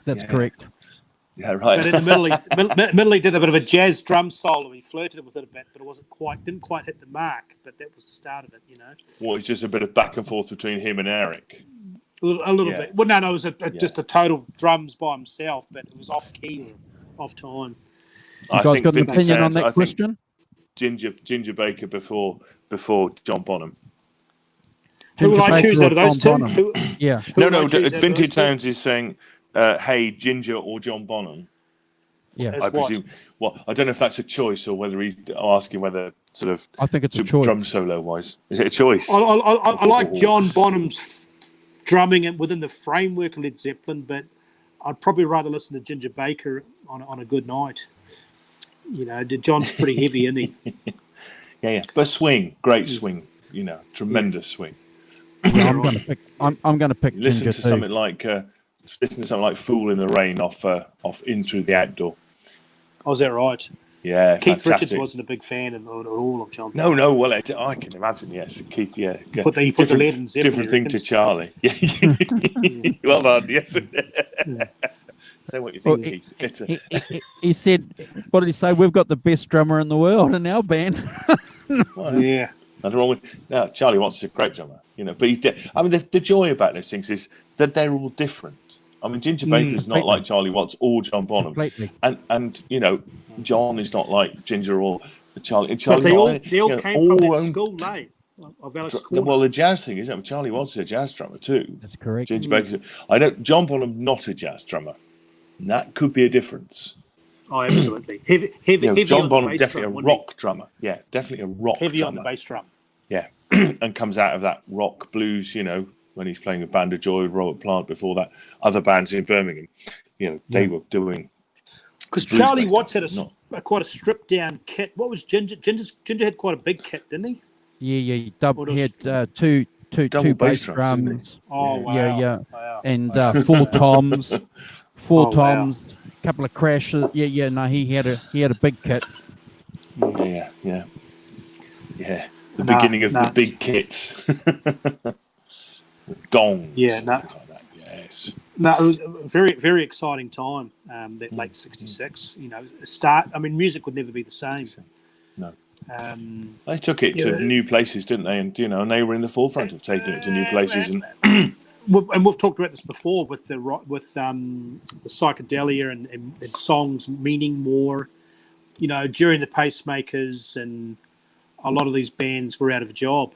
S1: That's correct.
S2: Yeah, right.
S3: But in the middle, he did a bit of a jazz drum solo. He flirted with it a bit, but it didn't quite hit the mark. But that was the start of it,
S2: Well, it's just a bit of back and forth between him and Eric.
S3: A little bit. Well, no, it was just a total drums by himself, but it was off key, off time.
S1: You guys got an opinion on that question?
S2: Ginger Baker before John Bonham.
S3: Who will I choose out of those two?
S2: No. Vintage Sounds is saying, "Hey, Ginger or John Bonham."
S1: Yeah,
S2: I presume. Well, I don't know if that's a choice or whether he's asking whether sort of.
S1: I think it's a choice.
S2: Drum solo wise, is it a choice?
S3: I like John Bonham's drumming and within the framework of Led Zeppelin, but I'd probably rather listen to Ginger Baker on a good night. John's pretty heavy, isn't he?
S2: Yeah. But swing, great swing. Tremendous swing.
S1: Yeah, I'm going to pick.
S2: Listen
S1: Ginger
S2: to something like "Fool in the Rain" off "In Through the Outdoor."
S3: Oh, is that right?
S2: Yeah,
S3: Keith
S2: fantastic.
S3: Richards wasn't a big fan at all of John.
S2: No. Well, I can imagine. Yes, Keith. Yeah,
S3: he put the lead in Zeppelin.
S2: Different thing to Charlie. Yeah. Well done. Yes. Say what you think, Keith.
S1: He said, "What did he say? We've got the best drummer in the world in our band."
S2: Well,
S3: yeah.
S2: Nothing wrong with. No, Charlie Watts is a great drummer. But the joy about those things is that they're all different. Ginger Baker is not like Charlie Watts or John Bonham.
S1: Completely.
S2: And John is not like Ginger or Charlie.
S3: But they all came from that school, mate. Of Alex Corner.
S2: Well, the jazz thing is, Charlie Watts is a jazz drummer too.
S1: That's correct.
S2: Ginger Baker. John Bonham not a jazz drummer. And that could be a difference.
S3: Oh, absolutely. Heavy
S2: John Bonham
S3: definitely
S2: a rock drummer. Yeah, definitely a rock
S3: heavy
S2: drummer.
S3: on the bass drum.
S2: Yeah, and comes out of that rock blues, when he's playing with Band of Joy with Robert Plant before that, other bands in Birmingham, they were doing.
S3: Because Charlie Watts had quite a stripped down kit. What was Ginger? Ginger had quite a big kit, didn't he?
S1: Yeah.
S3: Or
S1: He
S3: does-
S1: had two
S2: Double
S1: bass
S2: bass drums, didn't he?
S1: drums.
S3: Oh, wow.
S1: Yeah.
S3: Wow.
S1: And
S3: Wow.
S1: four toms,
S3: Oh, wow.
S1: couple of crashes. Yeah. No, he had a big kit.
S2: Yeah. The
S3: Nah,
S2: beginning of
S3: nah.
S2: the big kits. Gongs.
S3: Yeah,
S2: and
S3: no.
S2: things like that. Yes.
S3: No, it was a very, very exciting time, that late 66. You know, music would never be the same.
S2: No.
S3: They
S2: took it to new places, didn't they? And, and they were in the forefront of taking it to new places. And
S3: we've talked about this before with the psychedelia and songs meaning more. You know, during the Pacemakers, and a lot of these bands were out of a job.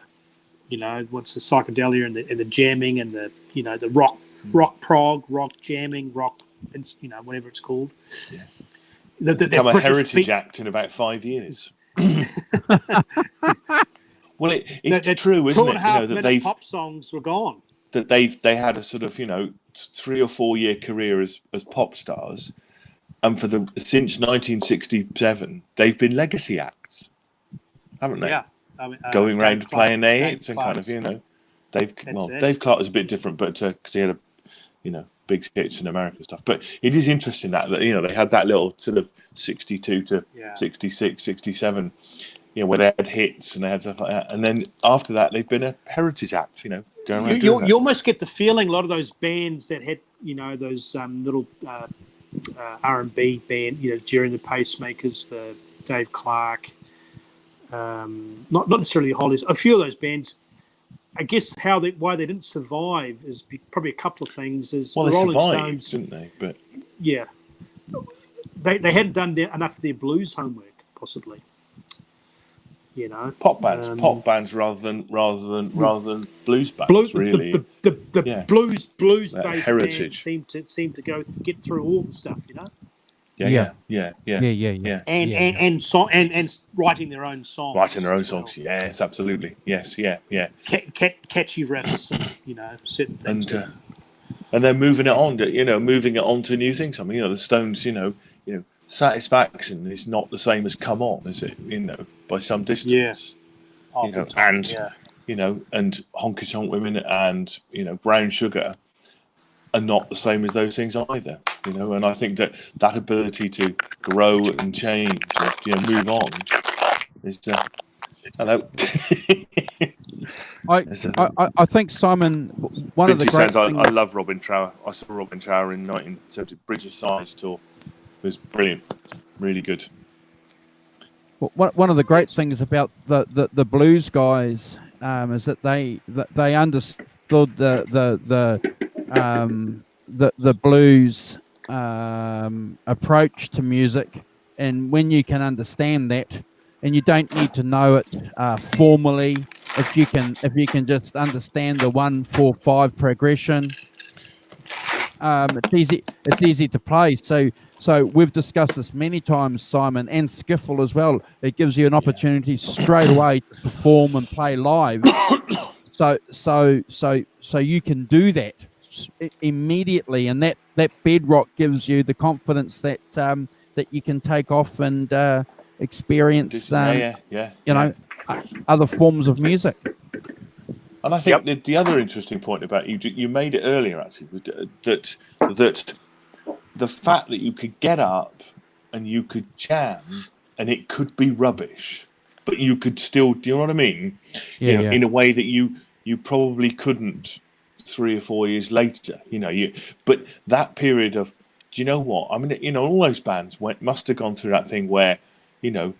S3: You know, once the psychedelia and the jamming and the rock prog, rock jamming, rock, whatever it's called.
S2: Yeah.
S3: Become
S2: a heritage act in about 5 years. Well, it's true, isn't it?
S3: 2.5-minute pop songs were gone.
S2: That they had a sort of 3 or 4 year career as pop stars, and since 1967 they've been legacy acts, haven't they?
S3: Yeah,
S2: going around
S3: Dave Clark,
S2: playing their
S3: Dave
S2: hits and
S3: Clark's.
S2: kind of Dave Clark was a bit different, but because he had big hits in America and stuff. But it is interesting that they had that little sort of 62 to 66, 67. Where they had hits and they had stuff like that, and then after that they've been a heritage act. Going around.
S3: You almost get the feeling a lot of those bands that had those little R&B band during the Pacemakers, the Dave Clark, not necessarily Hollies. A few of those bands, I guess why they didn't survive is probably a couple of things. Is
S2: well,
S3: the
S2: they
S3: Rolling
S2: survived,
S3: Stones,
S2: didn't they? But
S3: yeah, they hadn't done enough of their blues homework, possibly.
S2: Pop bands rather than blues bands. Really,
S3: the blues
S2: that
S3: based
S2: heritage
S3: bands seem to get through all the stuff.
S2: Yeah.
S3: And writing their own songs.
S2: Writing their own songs, yes, absolutely, yes, yeah.
S3: Catchy riffs, certain things.
S2: And they're moving it on to new things. I mean, the Stones, Satisfaction is not the same as Come On, is it? By some distance.
S3: Yeah.
S2: And Honky Tonk Women and Brown Sugar are not the same as those things either. And I think that ability to grow and change, and move on, is. Hello.
S1: I think, Simon, one of the great things...
S2: I love Robin Trower. I saw Robin Trower in 1970 Bridge of Sighs tour. It was brilliant, really good.
S1: Well, one of the great things about the blues guys is that they understood the blues approach to music, and when you can understand that, and you don't need to know it formally, if you can just understand the 1-4-5 progression, it's easy to play. So we've discussed this many times, Simon, and Skiffle as well. It gives you an opportunity straight away to perform and play live. So you can do that immediately, and that bedrock gives you the confidence that you can take off and experience other forms of music.
S2: And I think the other interesting point about you made it earlier actually, that the fact that you could get up and you could jam and it could be rubbish, but you could still, do you know what I mean? In a way that you probably couldn't 3 or 4 years later. But that period of, do you know what? I mean, all those bands must have gone through that thing where, they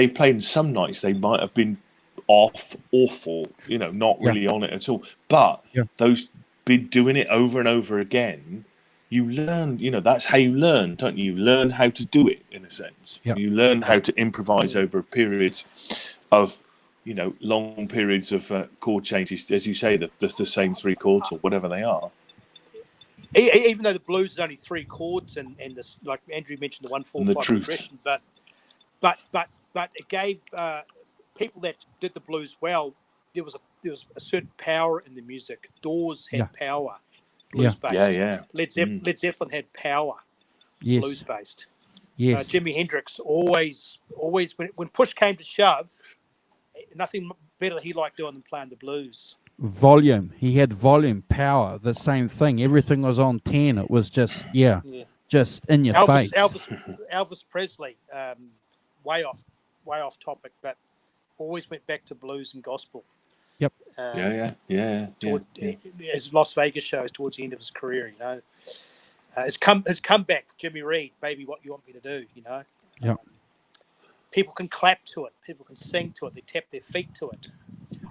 S2: played, and some nights they might have been awful, not really on it at all. But those been doing it over and over again, you learn, that's how you learn, don't you? You learn how to do it, in a sense. You learn how to improvise over periods of, long periods of chord changes, as you say, the same 3 chords or whatever they are.
S3: Even though the blues is only 3 chords, and this, like Andrew mentioned, the 1-4-5 progression, but it gave people that did the blues well. There was a certain power in the music. Doors had power, blues based. Led Zeppelin had power, blues based.
S1: Yes.
S3: Jimi Hendrix always when push came to shove, nothing better he liked doing than playing the blues.
S1: Volume. He had volume, power, the same thing. Everything was on 10. It was just, just in your face.
S3: Elvis Presley, way off topic, but always went back to blues and gospel.
S1: Yep.
S3: His Las Vegas shows towards the end of his career, you know. His comeback, Jimmy Reed, Baby What You Want Me to Do, you know.
S1: Yep.
S3: People can clap to it. People can sing to it. They tap their feet to it.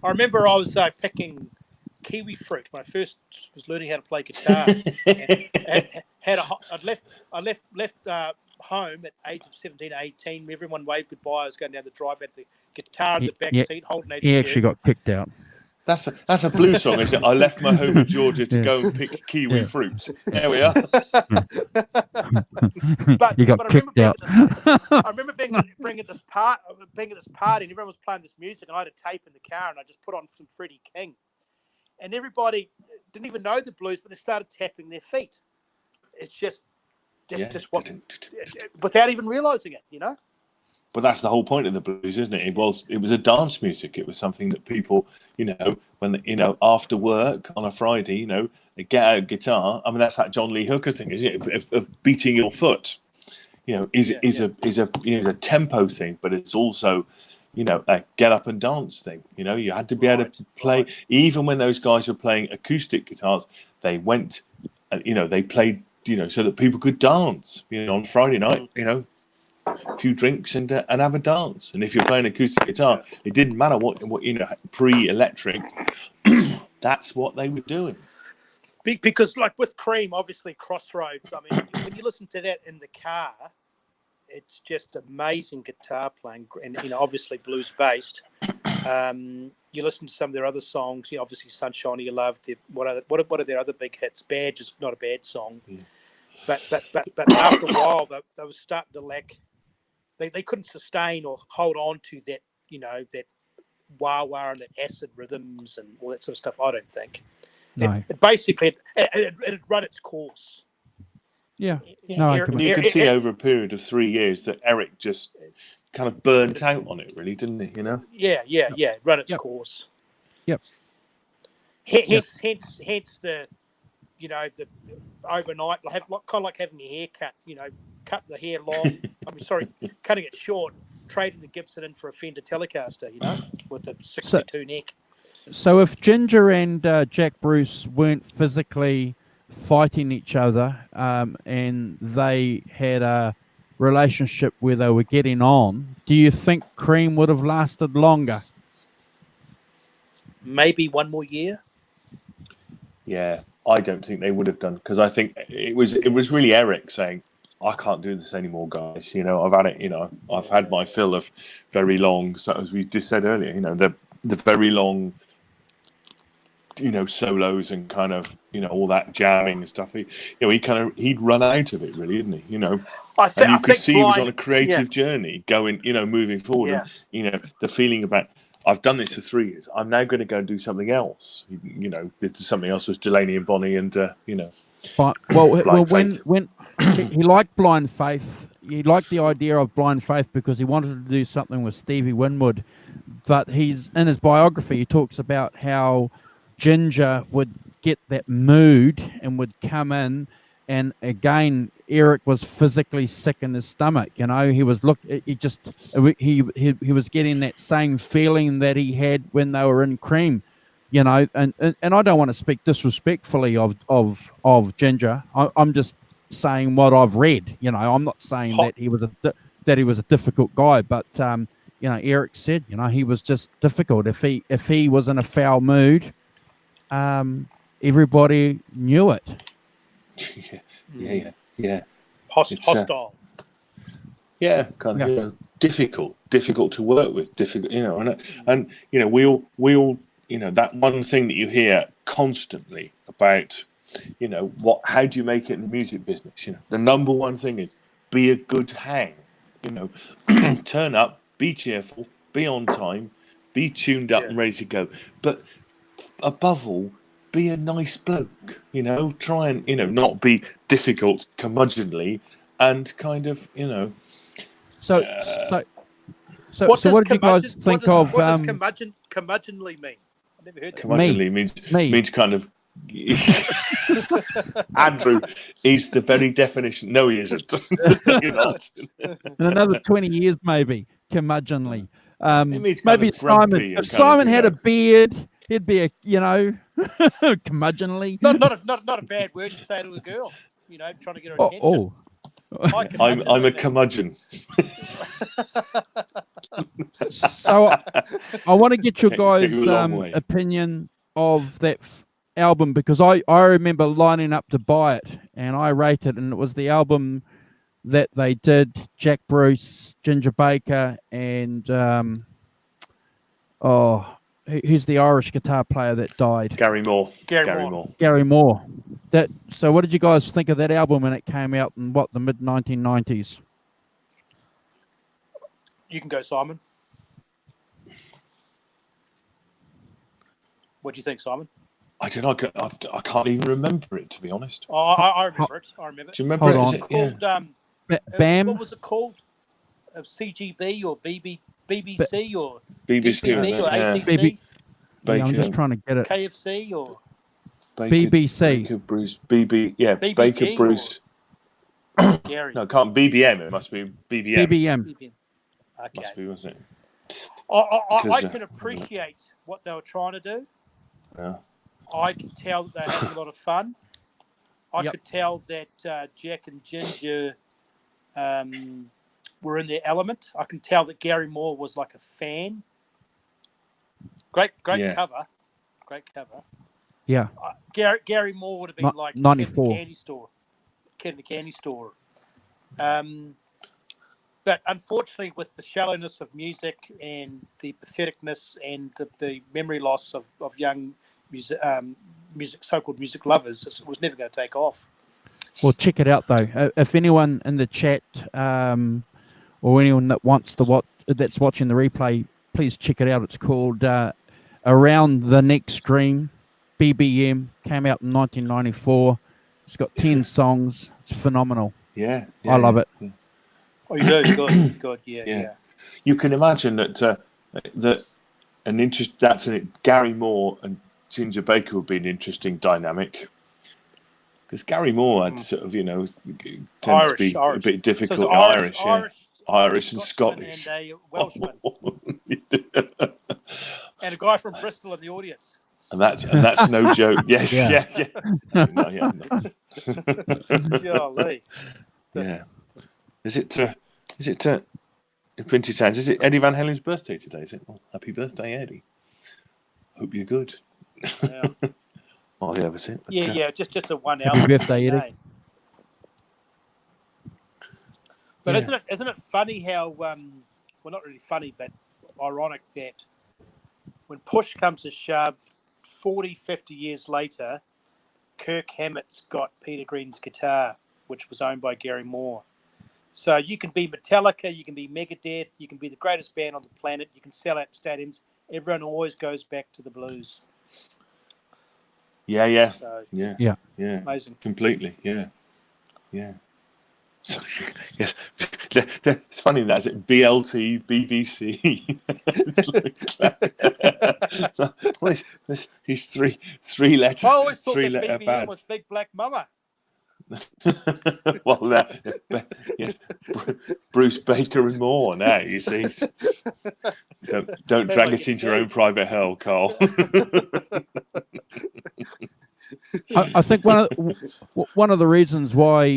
S3: I remember I was picking kiwi fruit when I first was learning how to play guitar. I'd left home at age of 17, 18. Everyone waved goodbye. I was going down the drive, had the guitar in the back seat, holding HQ.
S1: He actually got kicked out.
S2: That's a blues song, isn't it? I left my home in Georgia to go and pick kiwi fruit. There we are.
S1: You got kicked out.
S3: I remember being at this party, and everyone was playing this music, and I had a tape in the car, and I just put on some Freddie King, and everybody didn't even know the blues, but they started tapping their feet. It's just what, without even realizing it, you know.
S2: But that's the whole point of the blues, isn't it? It was a dance music. It was something that people, you know, when, you know, after work on a Friday, you know, they get out a guitar. I mean, that's that John Lee Hooker thing, isn't it? Of beating your foot, you know, is a tempo thing, but it's also, you know, a get up and dance thing. You know, you had to be able to play. Even when those guys were playing acoustic guitars, they went, you know, they played, you know, so that people could dance. You know, on Friday night, you know, a few drinks and have a dance. And if you're playing acoustic guitar, it didn't matter what you know, pre-electric. That's what they were doing.
S3: Because, like with Cream, obviously Crossroads. I mean, when you listen to that in the car, it's just amazing guitar playing, and you know, obviously blues based. You listen to some of their other songs. You know, obviously Sunshine of Your Love. What are their other big hits? Badge is not a bad song. Yeah. But after a while, they were starting to lack. They couldn't sustain or hold on to that, you know, that wah-wah and that acid rhythms and all that sort of stuff, I don't think.
S1: No.
S3: It basically had run its course.
S1: Yeah.
S2: No, you could see over a period of 3 years that Eric just kind of burnt out on it, really, didn't he, you know?
S3: Yeah. Run its course.
S1: Yep.
S3: Hence the, you know, the overnight, kind of like having your hair cut, you know, cut the hair long. Cutting it short, trading the Gibson in for a Fender Telecaster, you know, with a 62 neck.
S1: So if Ginger and Jack Bruce weren't physically fighting each other and they had a relationship where they were getting on, do you think Cream would have lasted longer?
S3: Maybe one more year.
S2: Yeah, I don't think they would have done, because I think it was really Eric saying, I can't do this anymore, guys. You know, I've had it. You know, I've had my fill of very long. So as we just said earlier, you know, the very long, you know, solos and kind of, you know, all that jamming and stuff. He'd run out of it, really, didn't he? You know, and you could see he was on a creative journey, going, you know, moving forward.
S3: Yeah.
S2: And, you know, the feeling about, I've done this for 3 years. I'm now going to go and do something else. You know, something else was Delaney and Bonnie, and you know.
S1: But when he liked Blind Faith, he liked the idea of Blind Faith because he wanted to do something with Stevie Winwood. But he's in his biography, he talks about how Ginger would get that mood and would come in, and again, Eric was physically sick in his stomach. You know, he was he was getting that same feeling that he had when they were in Cream. You know, and I don't want to speak disrespectfully of Ginger. I'm just saying what I've read. You know, I'm not saying that he was a difficult guy, but you know, Eric said, you know, he was just difficult. If he was in a foul mood, everybody knew it.
S2: Yeah.
S3: Hostile.
S2: Kind of, you know, difficult to work with. Difficult, you know, and you know, we all. You know, that one thing that you hear constantly about, you know, how do you make it in the music business? You know, the number one thing is be a good hang. You know, turn up, be cheerful, be on time, be tuned up and ready to go. But above all, be a nice bloke. You know, try and, you know, not be difficult, curmudgeonly, and kind of, you know.
S1: So what did you guys think of?
S4: What does curmudgeonly mean? I never heard that.
S2: Curmudgeonly means kind of. Andrew is the very definition. No, he isn't. You're not.
S1: In another 20 years, maybe curmudgeonly.
S2: means kind
S1: Maybe
S2: of
S1: Simon.
S2: grumpy and
S1: If
S2: kind of,
S1: Simon
S2: you
S1: had
S2: know.
S1: a beard, he'd be a curmudgeonly.
S4: Not a bad word to say to a girl. You know, trying to get her attention.
S1: Oh.
S4: Hi, curmudgeon,
S2: I'm a
S4: maybe.
S2: curmudgeon.
S1: So I want to get your
S2: Take
S1: guys'
S2: you a long way.
S1: opinion of that album, because I remember lining up to buy it and I rated, and it was the album that they did, Jack Bruce, Ginger Baker, and who's the Irish guitar player that died?
S2: Gary Moore.
S4: Gary Moore.
S1: Gary Moore. So what did you guys think of that album when it came out in the mid 1990s?
S4: You can go, Simon. What do you think, Simon?
S2: I don't know. I can't even remember it, to be honest.
S4: Oh, I remember it. I remember it.
S2: Do you remember
S1: Hold
S2: it?
S1: on.
S2: Is it? Yeah.
S4: Called
S1: Bam.
S4: What was it called? CGB or BBC or
S2: BBC
S4: DPB or
S2: yeah.
S4: ACC,
S1: BB.
S2: Baker,
S1: I'm just trying to get it.
S4: KFC or
S1: BBC.
S2: Baker Bruce.
S4: BBG
S2: Baker Bruce.
S4: Gary.
S2: No, it can't. BBM. It must be BBM.
S1: BBM.
S4: Okay.
S2: Must be, wasn't it?
S4: I
S2: Because,
S4: can appreciate what they were trying to do.
S2: Yeah.
S4: I could tell that they're having a lot of fun. I
S1: Yep.
S4: could tell that Jack and Ginger were in their element. I can tell that Gary Moore was like a fan. Great
S2: Yeah.
S4: cover. Great cover.
S1: Yeah.
S4: Gary Moore would have been like
S1: 94.
S4: Kid in the candy store. But unfortunately, with the shallowness of music and the patheticness and the memory loss of young so-called music lovers, it was never going to take off.
S1: Well, check it out though. If anyone in the chat or anyone that wants to that's watching the replay, please check it out. It's called Around the Next Dream. BBM came out in 1994. It's got 10 songs. It's phenomenal.
S2: Yeah.
S1: I love it.
S2: Yeah.
S4: Oh, you do? Good. Yeah.
S2: You can imagine that Gary Moore and Ginger Baker would be an interesting dynamic, because Gary Moore had sort of, tends to be a bit difficult.
S4: So
S2: Irish and Scottish,
S4: and a Welshman, and a guy from Bristol in the audience.
S2: and that's no joke. Yes,
S1: Yeah.
S2: yeah. No.
S4: Golly.
S2: Yeah. Is it in Printy Towns? Is it Eddie Van Halen's birthday today? Is it? Well, happy birthday, Eddie. Hope you're good.
S4: Yeah.
S2: Oh, yeah, that's it. But,
S4: Yeah. Just a one
S1: Happy
S4: album.
S1: birthday, Eddie.
S4: But
S1: Yeah.
S4: isn't it funny how well, not really funny, but ironic that when push comes to shove, 40, 50 years later, Kirk Hammett's got Peter Green's guitar, which was owned by Gary Moore. So you can be Metallica, you can be Megadeth, you can be the greatest band on the planet, you can sell out stadiums. Everyone always goes back to the blues.
S2: Yeah.
S4: So
S2: Yeah.
S4: amazing.
S2: Completely. Yeah. So, yes. It's funny that, is it? BLT, BBC. So, these three letters.
S4: I always thought that
S2: three-letter
S4: BBM
S2: bands.
S4: was Big Black Mama.
S2: Well, yes, Bruce Baker and Moore. Now you see, don't drag us into your own private hell, Carl.
S1: I think one of the reasons why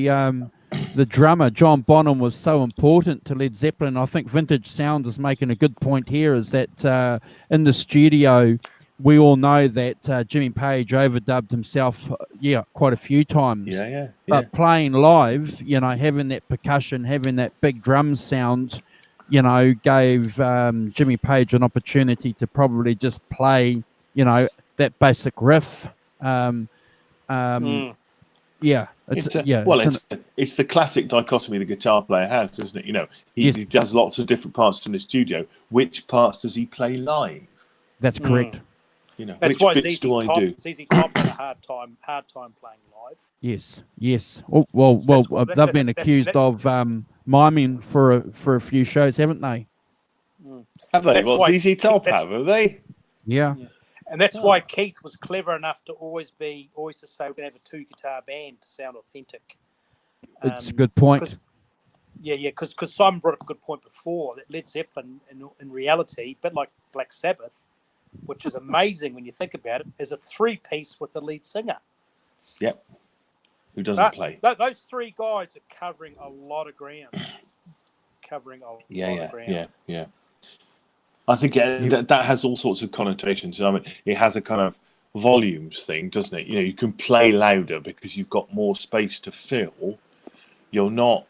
S1: the drummer John Bonham was so important to Led Zeppelin, I think Vintage Sound is making a good point here, is that in the studio, we all know that Jimmy Page overdubbed himself, quite a few times.
S2: Yeah.
S1: But playing live, having that percussion, having that big drum sound, gave Jimmy Page an opportunity to probably just play, that basic riff.
S2: It's the classic dichotomy the guitar player has, isn't it? He does lots of different parts in the studio. Which parts does he play live?
S1: That's correct.
S4: That's
S2: which
S4: why
S2: bits do I do?
S4: It's easy top had a hard time playing live.
S1: Yes. Oh, well, they've been accused of miming for a few shows, haven't they?
S2: Have they?
S4: That's
S2: Well,
S4: why
S2: ZZ Top
S4: that's-
S2: have they?
S1: Yeah.
S4: And that's why Keith was clever enough to always to say we're going to have a 2-guitar band to sound authentic.
S1: It's a good point.
S4: Because Simon brought up a good point before that Led Zeppelin, in reality, a bit like Black Sabbath, which is amazing when you think about it, is a 3-piece with the lead singer.
S2: Yep. Who doesn't play?
S4: Those 3 guys are covering a lot of ground.
S2: Yeah. I think that has all sorts of connotations. I mean, it has a kind of volumes thing, doesn't it? You can play louder because you've got more space to fill. You're not,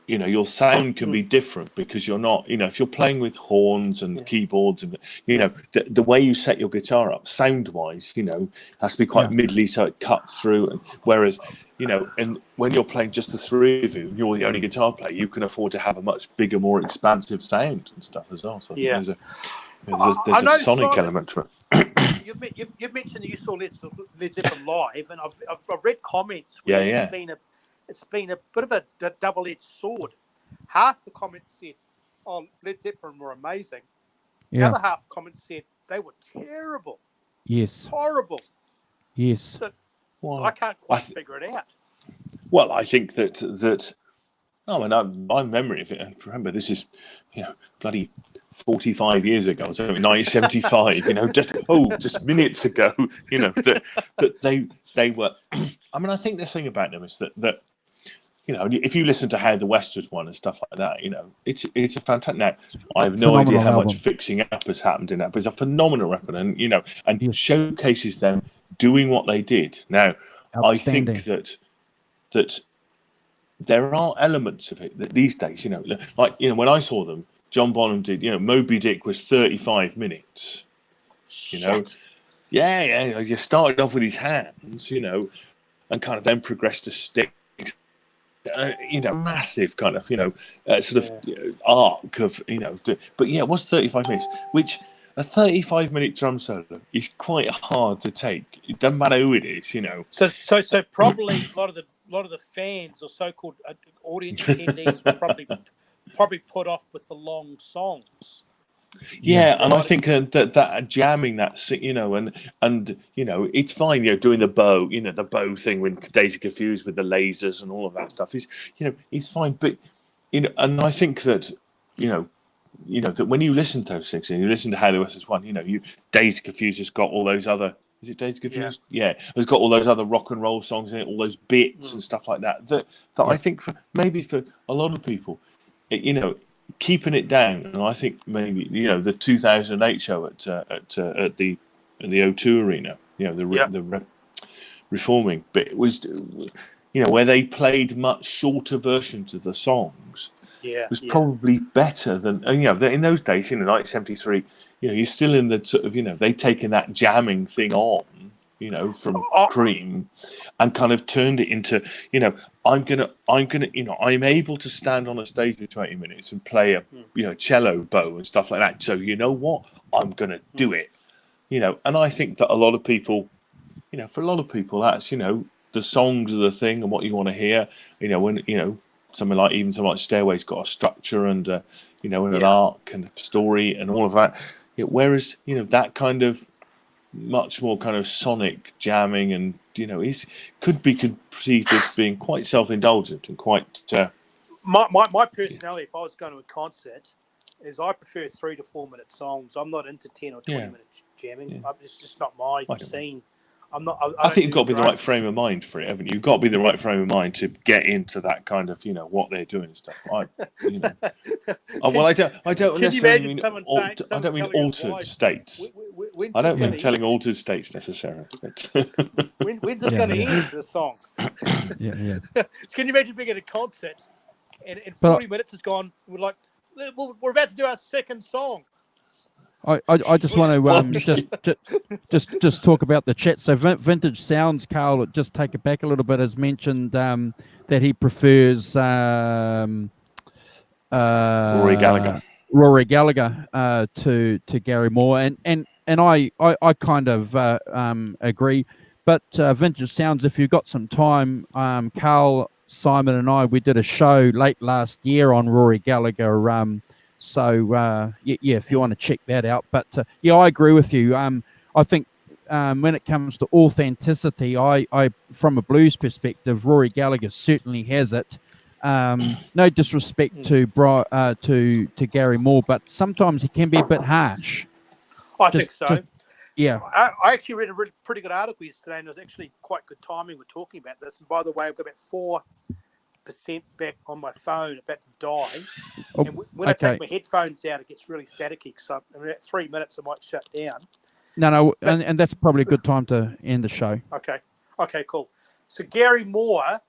S2: your sound can be different because you're not, if you're playing with horns and keyboards and, the way you set your guitar up sound-wise, has to be quite middly so it cuts through. And whereas, and when you're playing just the 3 of you, you're the only guitar player, you can afford to have a much bigger, more expansive sound and stuff as well. So there's a sonic element to it.
S4: You've mentioned that you saw Led Zeppelin live, and I've read comments
S2: where
S4: it's been a bit of a double-edged sword. Half the comments said, "Oh, Led Zeppelin were amazing." The other half of comments said they were terrible.
S1: Yes.
S4: Horrible.
S1: Yes.
S4: So I can't quite figure it out.
S2: Well, I think that. I mean, my memory of it. And remember, this is, bloody 45 years ago, so 1975. Just minutes ago. That they were. I mean, I think the thing about them is that if you listen to How the West Was Won and stuff like that, it's a fantastic. Now, I have no idea how much fixing up has happened in that, but it's a phenomenal record, and and showcases them doing what they did. Now, I think that there are elements of it that these days, when I saw them, John Bonham did, Moby Dick was 35 minutes.
S4: Shit.
S2: You started off with his hands, and kind of then progressed to sticks. Massive kind of, arc of, but it was 35 minutes, which a 35-minute drum solo is quite hard to take. It doesn't matter who it is,
S4: So probably a lot of the fans or so-called audience attendees were probably put off with the long songs.
S2: And I think that jamming that, and it's fine, doing the bow thing when Daisy Confused with the lasers and all of that stuff is, it's fine. But, and I think that, that when you listen to those things and you listen to How the West Was Won, Daisy Confused has got all those other, is it Daisy Confused? Yeah. It's got all those other rock and roll songs in it, all those bits and stuff like that. That I think for a lot of people, keeping it down, and I think maybe the 2008 show at the O2 Arena, the reforming bit, it was where they played much shorter versions of the songs. Was probably better than in those days, 1973. You're still in the sort of they taken that jamming thing on. From Cream, and kind of turned it into, I'm able to stand on a stage for 20 minutes and play a, cello bow and stuff like that. So I'm gonna do it, And I think that a lot of people, for a lot of people, that's the songs are the thing and what you want to hear. When something like Stairway's got a structure and and an arc and a story and all of that. Whereas that kind of much more kind of sonic jamming and could be perceived as being quite self-indulgent and quite
S4: my personality, if I was going to a concert, is I prefer 3 to 4 minute songs. I'm not into 10 or 20 minute jamming. It's just not my scene.
S2: I think you've got to be the right frame of mind for it, haven't you? You've got to be the right frame of mind to get into that kind of, what they're doing and stuff. Well, I don't necessarily mean I don't mean altered states. I don't mean telling altered states necessarily.
S4: When's this going to end, the song? Can you imagine being at a concert and 40 minutes has gone, we're about to do our second song.
S1: I just want to just talk about the chat. So Vintage Sounds, Carl, just take it back a little bit, has mentioned that he prefers
S2: Rory
S1: Gallagher to Gary Moore, and I kind of agree. But Vintage Sounds, if you've got some time, Carl, Simon, and we did a show late last year on Rory Gallagher. So yeah, if you want to check that out. But yeah, I agree with you. I think when it comes to authenticity, I from a blues perspective, Rory Gallagher certainly has it. No disrespect to Gary Moore, but sometimes he can be a bit harsh.
S4: I think so.
S1: Yeah.
S4: I actually read a pretty good article yesterday, and it was actually quite good timing. We're talking about this. And by the way, I've got about 4% back on my phone, about to die.
S1: Oh,
S4: and when I take my headphones out, it gets really staticky. So in about 3 minutes, I might shut down.
S1: No, and that's probably a good time to end the show.
S4: Okay, cool. So Gary Moore,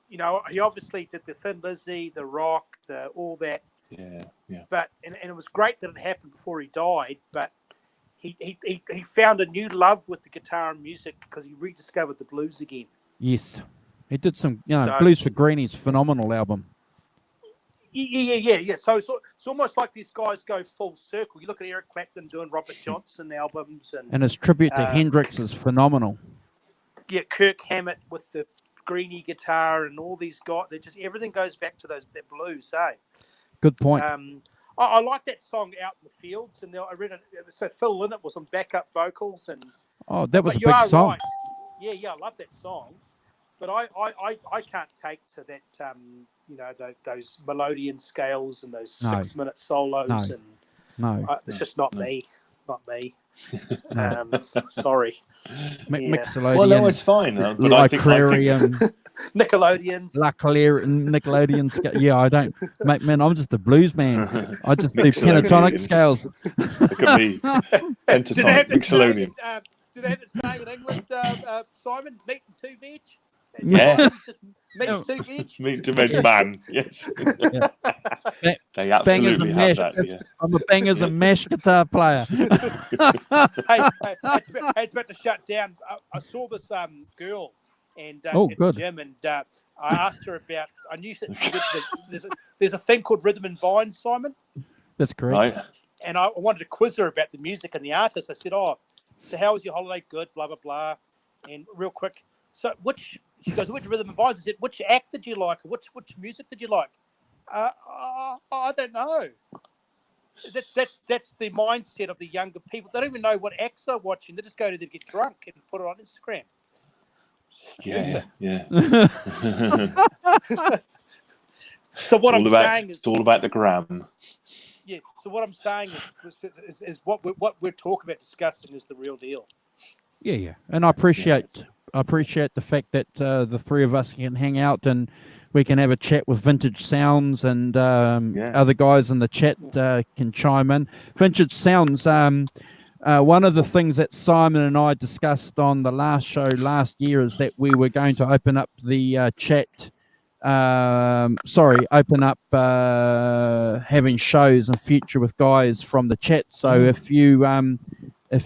S4: you know, he obviously did the Thin Lizzy, the Rock, all that.
S2: Yeah.
S4: But and it was great that it happened before he died. But he found a new love with the guitar and music because he rediscovered the blues again.
S1: Yes, he did some. Blues for Greenies, phenomenal album.
S4: Yeah. So it's almost like these guys go full circle. You look at Eric Clapton doing Robert Johnson albums, and
S1: his tribute to Hendrix is phenomenal.
S4: Yeah, Kirk Hammett with the Greenie guitar and all these guys. They just everything goes back to that blues, eh?
S1: Good point.
S4: I like that song "Out in the Fields," and I read it. So Phil Lynott was on backup vocals, and
S1: that was a big song.
S4: Right. Yeah, I love that song, but I can't take to that. Those melodian scales and those 6 minute solos, it's just not me. Sorry.
S1: Mixolydian.
S2: Well, no, it's fine. But
S1: Lycrarium.
S4: Nickelodeons.
S1: Nickelodeon. Yeah, I don't. Man, I'm just a blues man. I just do pentatonic scales.
S2: Look at me. Pentatonic, Mixolydian.
S4: Do they have it saying in England, Simon? Meat and two veg?
S2: Yeah.
S4: Just meat and two veg?
S2: Meat to veg man, yes.
S1: Yeah.
S2: They absolutely have that. Yeah.
S1: I'm a bangers and mash guitar player.
S4: hey, it's about to shut down. I saw this girl and at the gym, and I asked her about. I knew there's a thing called Rhythm and Vine, Simon.
S1: That's correct.
S2: Right.
S4: And I wanted to quiz her about the music and the artist. I said, so how was your holiday? Good, blah, blah, blah. And real quick, she goes, which Rhythm and Vines? I said, which act did you like? Which music did you like? I don't know. That's the mindset of the younger people. They don't even know what acts they're watching. They just go to get drunk and put it on Instagram.
S2: Yeah.
S4: So what I'm saying is,
S2: it's all about the gram.
S4: Yeah. So what I'm saying is what we're talking about discussing is the real deal.
S1: Yeah. And I appreciate the fact that the three of us can hang out and we can have a chat with Vintage Sounds, and other guys in the chat can chime in. Vintage Sounds, one of the things that Simon and I discussed on the last show last year is that we were going to open up the chat. Open up having shows in future with guys from the chat. So if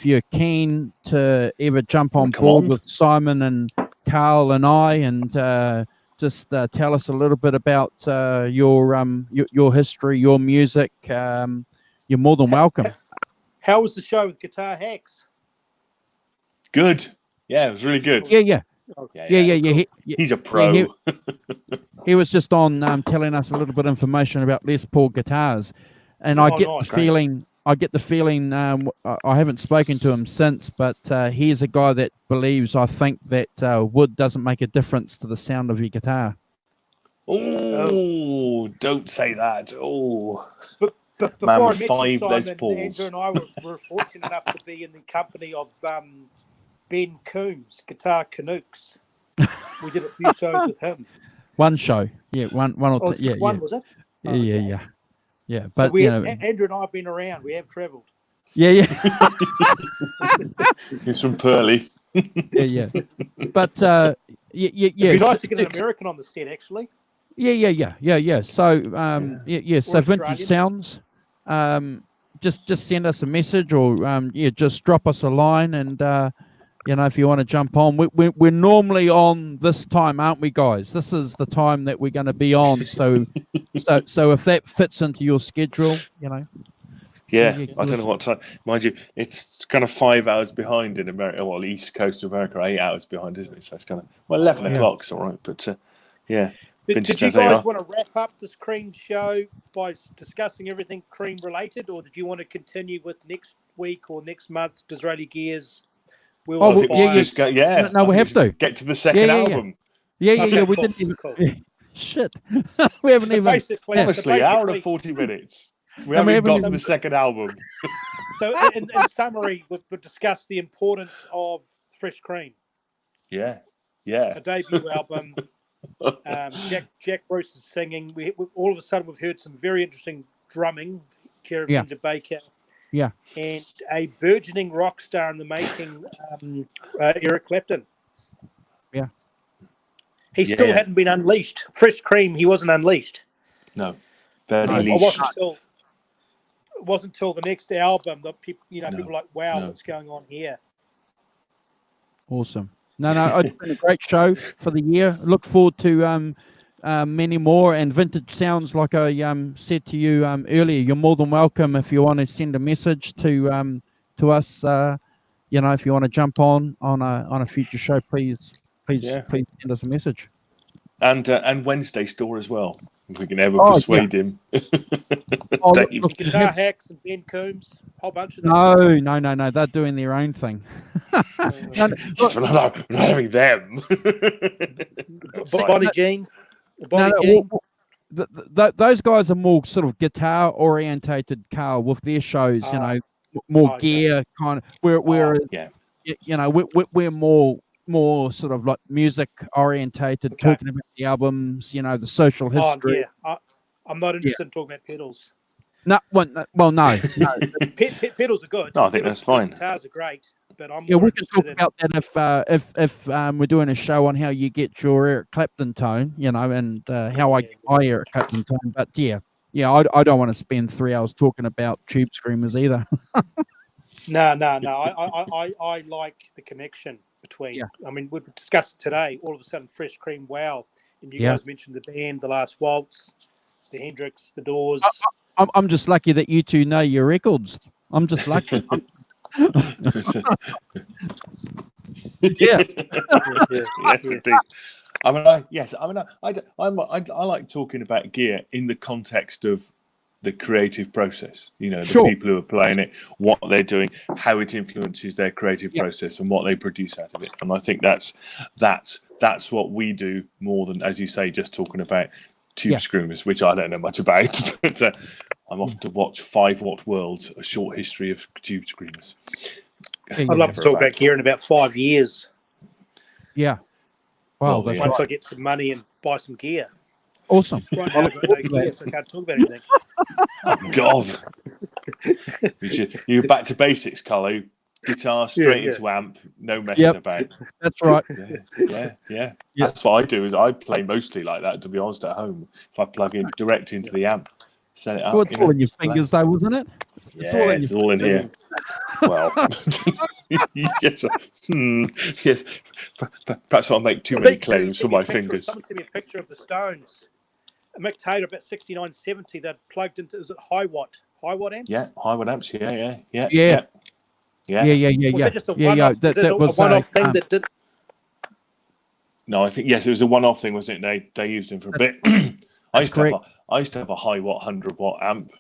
S1: you're keen to ever jump on board with Simon and Carl and I, and just tell us a little bit about your history, your music, you're more than welcome.
S4: How was the show with Guitar Hacks?
S2: Good. Yeah, it was really good.
S1: Yeah.
S2: He's a pro.
S1: He was just on telling us a little bit of information about Les Paul guitars, and I get the feeling. I haven't spoken to him since, but he's a guy that believes, I think, that wood doesn't make a difference to the sound of your guitar.
S2: Oh, don't say that. Oh,
S4: but before I met
S2: five
S4: you,
S2: Les
S4: Simon,
S2: Pauls.
S4: Andrew and I were fortunate enough to be in the company of Ben Coombs, Guitar Canucks. We did a few shows with him.
S1: One show, one or two.
S4: One was it?
S1: Yeah.
S4: So
S1: But
S4: Andrew and I have been around. We have travelled.
S1: Yeah.
S2: He's from Pearly.
S1: Yeah. But
S4: It'd be nice to get an American on the set, actually.
S1: Yeah. So So Vintage
S4: Australian.
S1: Sounds. Just send us a message, or just drop us a line, and if you want to jump on, we're normally on this time, aren't we, guys? This is the time that we're going to be on. So if that fits into your schedule,
S2: Yeah, I don't know what time. Mind you, it's kind of 5 hours behind in America. Well, the East Coast of America, 8 hours behind, isn't it? So it's kind of 11 o'clock's all right. But
S4: Did you guys want to wrap up this cream show by discussing everything cream related, or did you want to continue with next week or next month Disraeli Gears?
S1: No, we have to
S2: get to the second album.
S1: Yeah. We didn't even.
S4: Cool.
S1: Shit, we haven't even.
S2: Honestly, hour and 40 minutes. We haven't got to the second album.
S4: So, in summary, we've discussed the importance of Fresh Cream.
S2: Yeah.
S4: A debut album. Jack Bruce is singing. We all of a sudden we've heard some very interesting drumming, care of Ginger Baker.
S1: Yeah.
S4: And a burgeoning rock star in the making, Eric Clapton.
S1: Yeah.
S4: He still hadn't been unleashed. Fresh Cream, he wasn't unleashed.
S2: No. It
S4: wasn't until the next album that people were like, wow, what's going on here?
S1: Awesome. No, it's been a great show for the year. Look forward to many more. And Vintage Sounds, like I said to you earlier, you're more than welcome if you want to send a message to us. If you want to jump on a future show, please send us a message.
S2: And Wednesday store as well, if we can ever persuade him.
S4: Guitar Hacks and Ben Coombs, a whole bunch of them.
S1: No, they're doing their own thing.
S2: We're not having them.
S4: Bonnie Jean.
S1: Those guys are more sort of guitar orientated, Carl, with their shows. More gear kind of. We're more sort of like music orientated, talking about the albums, the social history.
S4: I'm not interested in talking about pedals.
S1: No.
S4: Pedals are good.
S2: No, I think that's fine.
S4: Guitars are great, but I'm
S1: we can talk about that if we're doing a show on how you get your Eric Clapton tone, and how I get my Eric Clapton tone. But I don't want to spend 3 hours talking about Tube Screamers either.
S4: No. I like the connection between. Yeah. I mean, we've discussed it today. All of a sudden, Fresh Cream, wow! And you guys mentioned the band, The Last Waltz, the Hendrix, the Doors.
S1: I'm just lucky that you two know your records. I'm just lucky.
S2: Yes, indeed. I like talking about gear in the context of the creative process. The people who are playing it, what they're doing, how it influences their creative process, and what they produce out of it. And I think that's what we do more than, as you say, just talking about Tube Screamers, which I don't know much about. But I'm off to watch 5 Watt Worlds, a short history of Tube Screamers.
S4: I'd love to talk about gear in about 5 years.
S1: Yeah. Wow.
S4: Once I get some money and buy some gear.
S1: Awesome.
S4: Right now I've got no gear, so I can't talk about anything.
S2: Oh, God. You're back to basics, Carlo. Guitar straight into amp, no messing about.
S1: That's right.
S2: Yeah. That's what I do. Is I play mostly like that. To be honest, at home, if I plug in direct into the amp, set it up.
S1: Well, it's all in your fingers, though, wasn't it?
S2: It's all in here. Well, yes. Yes. Perhaps I'll make too many claims for my fingers.
S4: Someone sent me a picture of the Stones. Mick Taylor, about 69, 70. They're plugged into. Is it high watt amps?
S2: Yeah, high watt amps. Yeah.
S4: Was it just a one-off? That was a one-off thing that did.
S2: No, I think it was a one-off thing, wasn't it? They used him for a bit. I used to have a high watt 100 watt amp.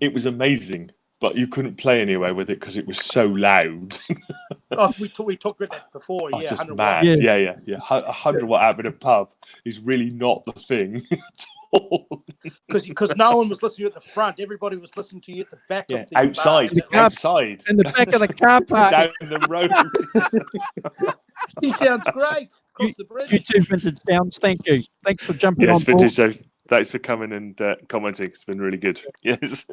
S2: It was amazing, but you couldn't play anywhere with it because it was so loud.
S4: We talked about that before.
S2: Just
S4: 100
S2: mad.
S4: watts.
S2: Yeah. 100 watt amp in a pub is really not the thing at all.
S4: Because no one was listening to you at the front. Everybody was listening to you at the back of the
S2: outside.
S4: bar.
S2: Outside.
S1: In the back of the car park.
S2: Down the road.
S4: He sounds great. Across the bridge.
S1: You too, Vintage Sounds. Thank you. Thanks for jumping on board.
S2: Vintage Sounds. Thanks for coming and commenting. It's been really good. Yes.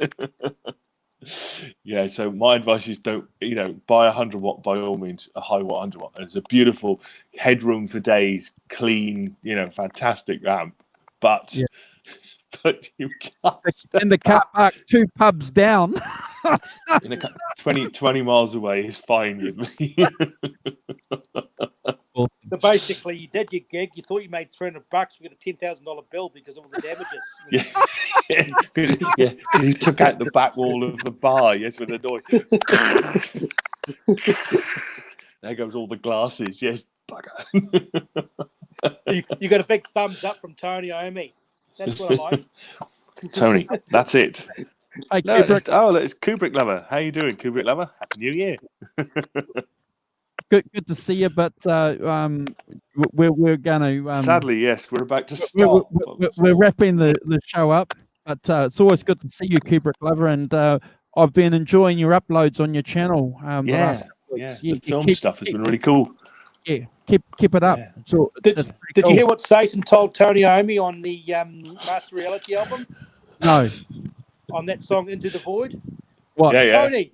S2: Yeah. So my advice is don't buy a 100 watt by all means, a high watt 100 watt. It's a beautiful headroom for days, clean, fantastic amp. But you can't.
S1: In the car park, 2 pubs down.
S2: 20 miles away is fine with me.
S4: So basically, you did your gig. You thought you made $300. We got a $10,000 bill because of all the damages.
S2: Yeah. He took out the back wall of the bar. Yes, with the noise. There goes all the glasses. Yes, bugger.
S4: You got a big thumbs up from Tony Iommi. That's what I like.
S2: Tony, that's it.
S1: Hey,
S2: No,
S1: Kubrick,
S2: it's Kubrick Lover. How you doing, Kubrick Lover? Happy New Year.
S1: good to see you. But we're going to
S2: Sadly, yes, we're about to
S1: we're,
S2: stop.
S1: we're wrapping the show up. But it's always good to see you, Kubrick Lover, and I've been enjoying your uploads on your channel. The last couple of weeks.
S2: The film stuff has been really cool.
S1: Yeah, keep it up.
S2: Yeah.
S1: So
S4: Did you hear what Satan told Tony Iommi on the Master Reality album?
S1: No.
S4: On that song Into the Void?
S1: What?
S2: Yeah, yeah.
S4: Tony,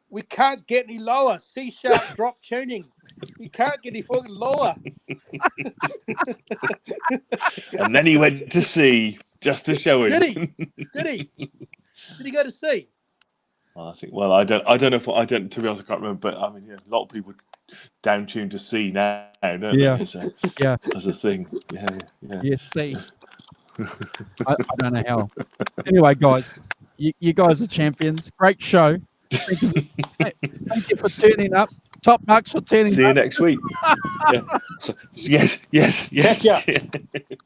S4: we can't get any lower. C# drop tuning. You can't get any fucking lower.
S2: And then he went to C just to show him.
S4: Did he? Did he? Did he go to C?
S2: I think. Well, I don't know if I don't. To be honest, I can't remember. But I mean, yeah, a lot of people down tune to C now, don't
S1: Yeah.
S2: they? So,
S1: Yeah.
S2: as a thing. Yeah.
S1: Yes, see. I don't know how. Anyway, guys, you guys are champions. Great show. Thank you for turning up. Top marks for turning
S2: See you
S1: up.
S2: next week. Yeah. So, yes.
S4: Catch ya.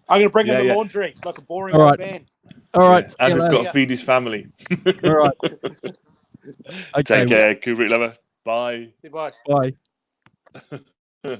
S4: I'm going to bring in the
S2: Yeah.
S4: laundry. It's like a boring
S1: All
S4: old
S1: right.
S4: man.
S1: All right. See you
S2: And he's
S1: later.
S2: got to feed his family.
S1: All right. Okay.
S2: Take care, Kubrick Lover. Bye.
S4: Goodbye.
S1: Bye.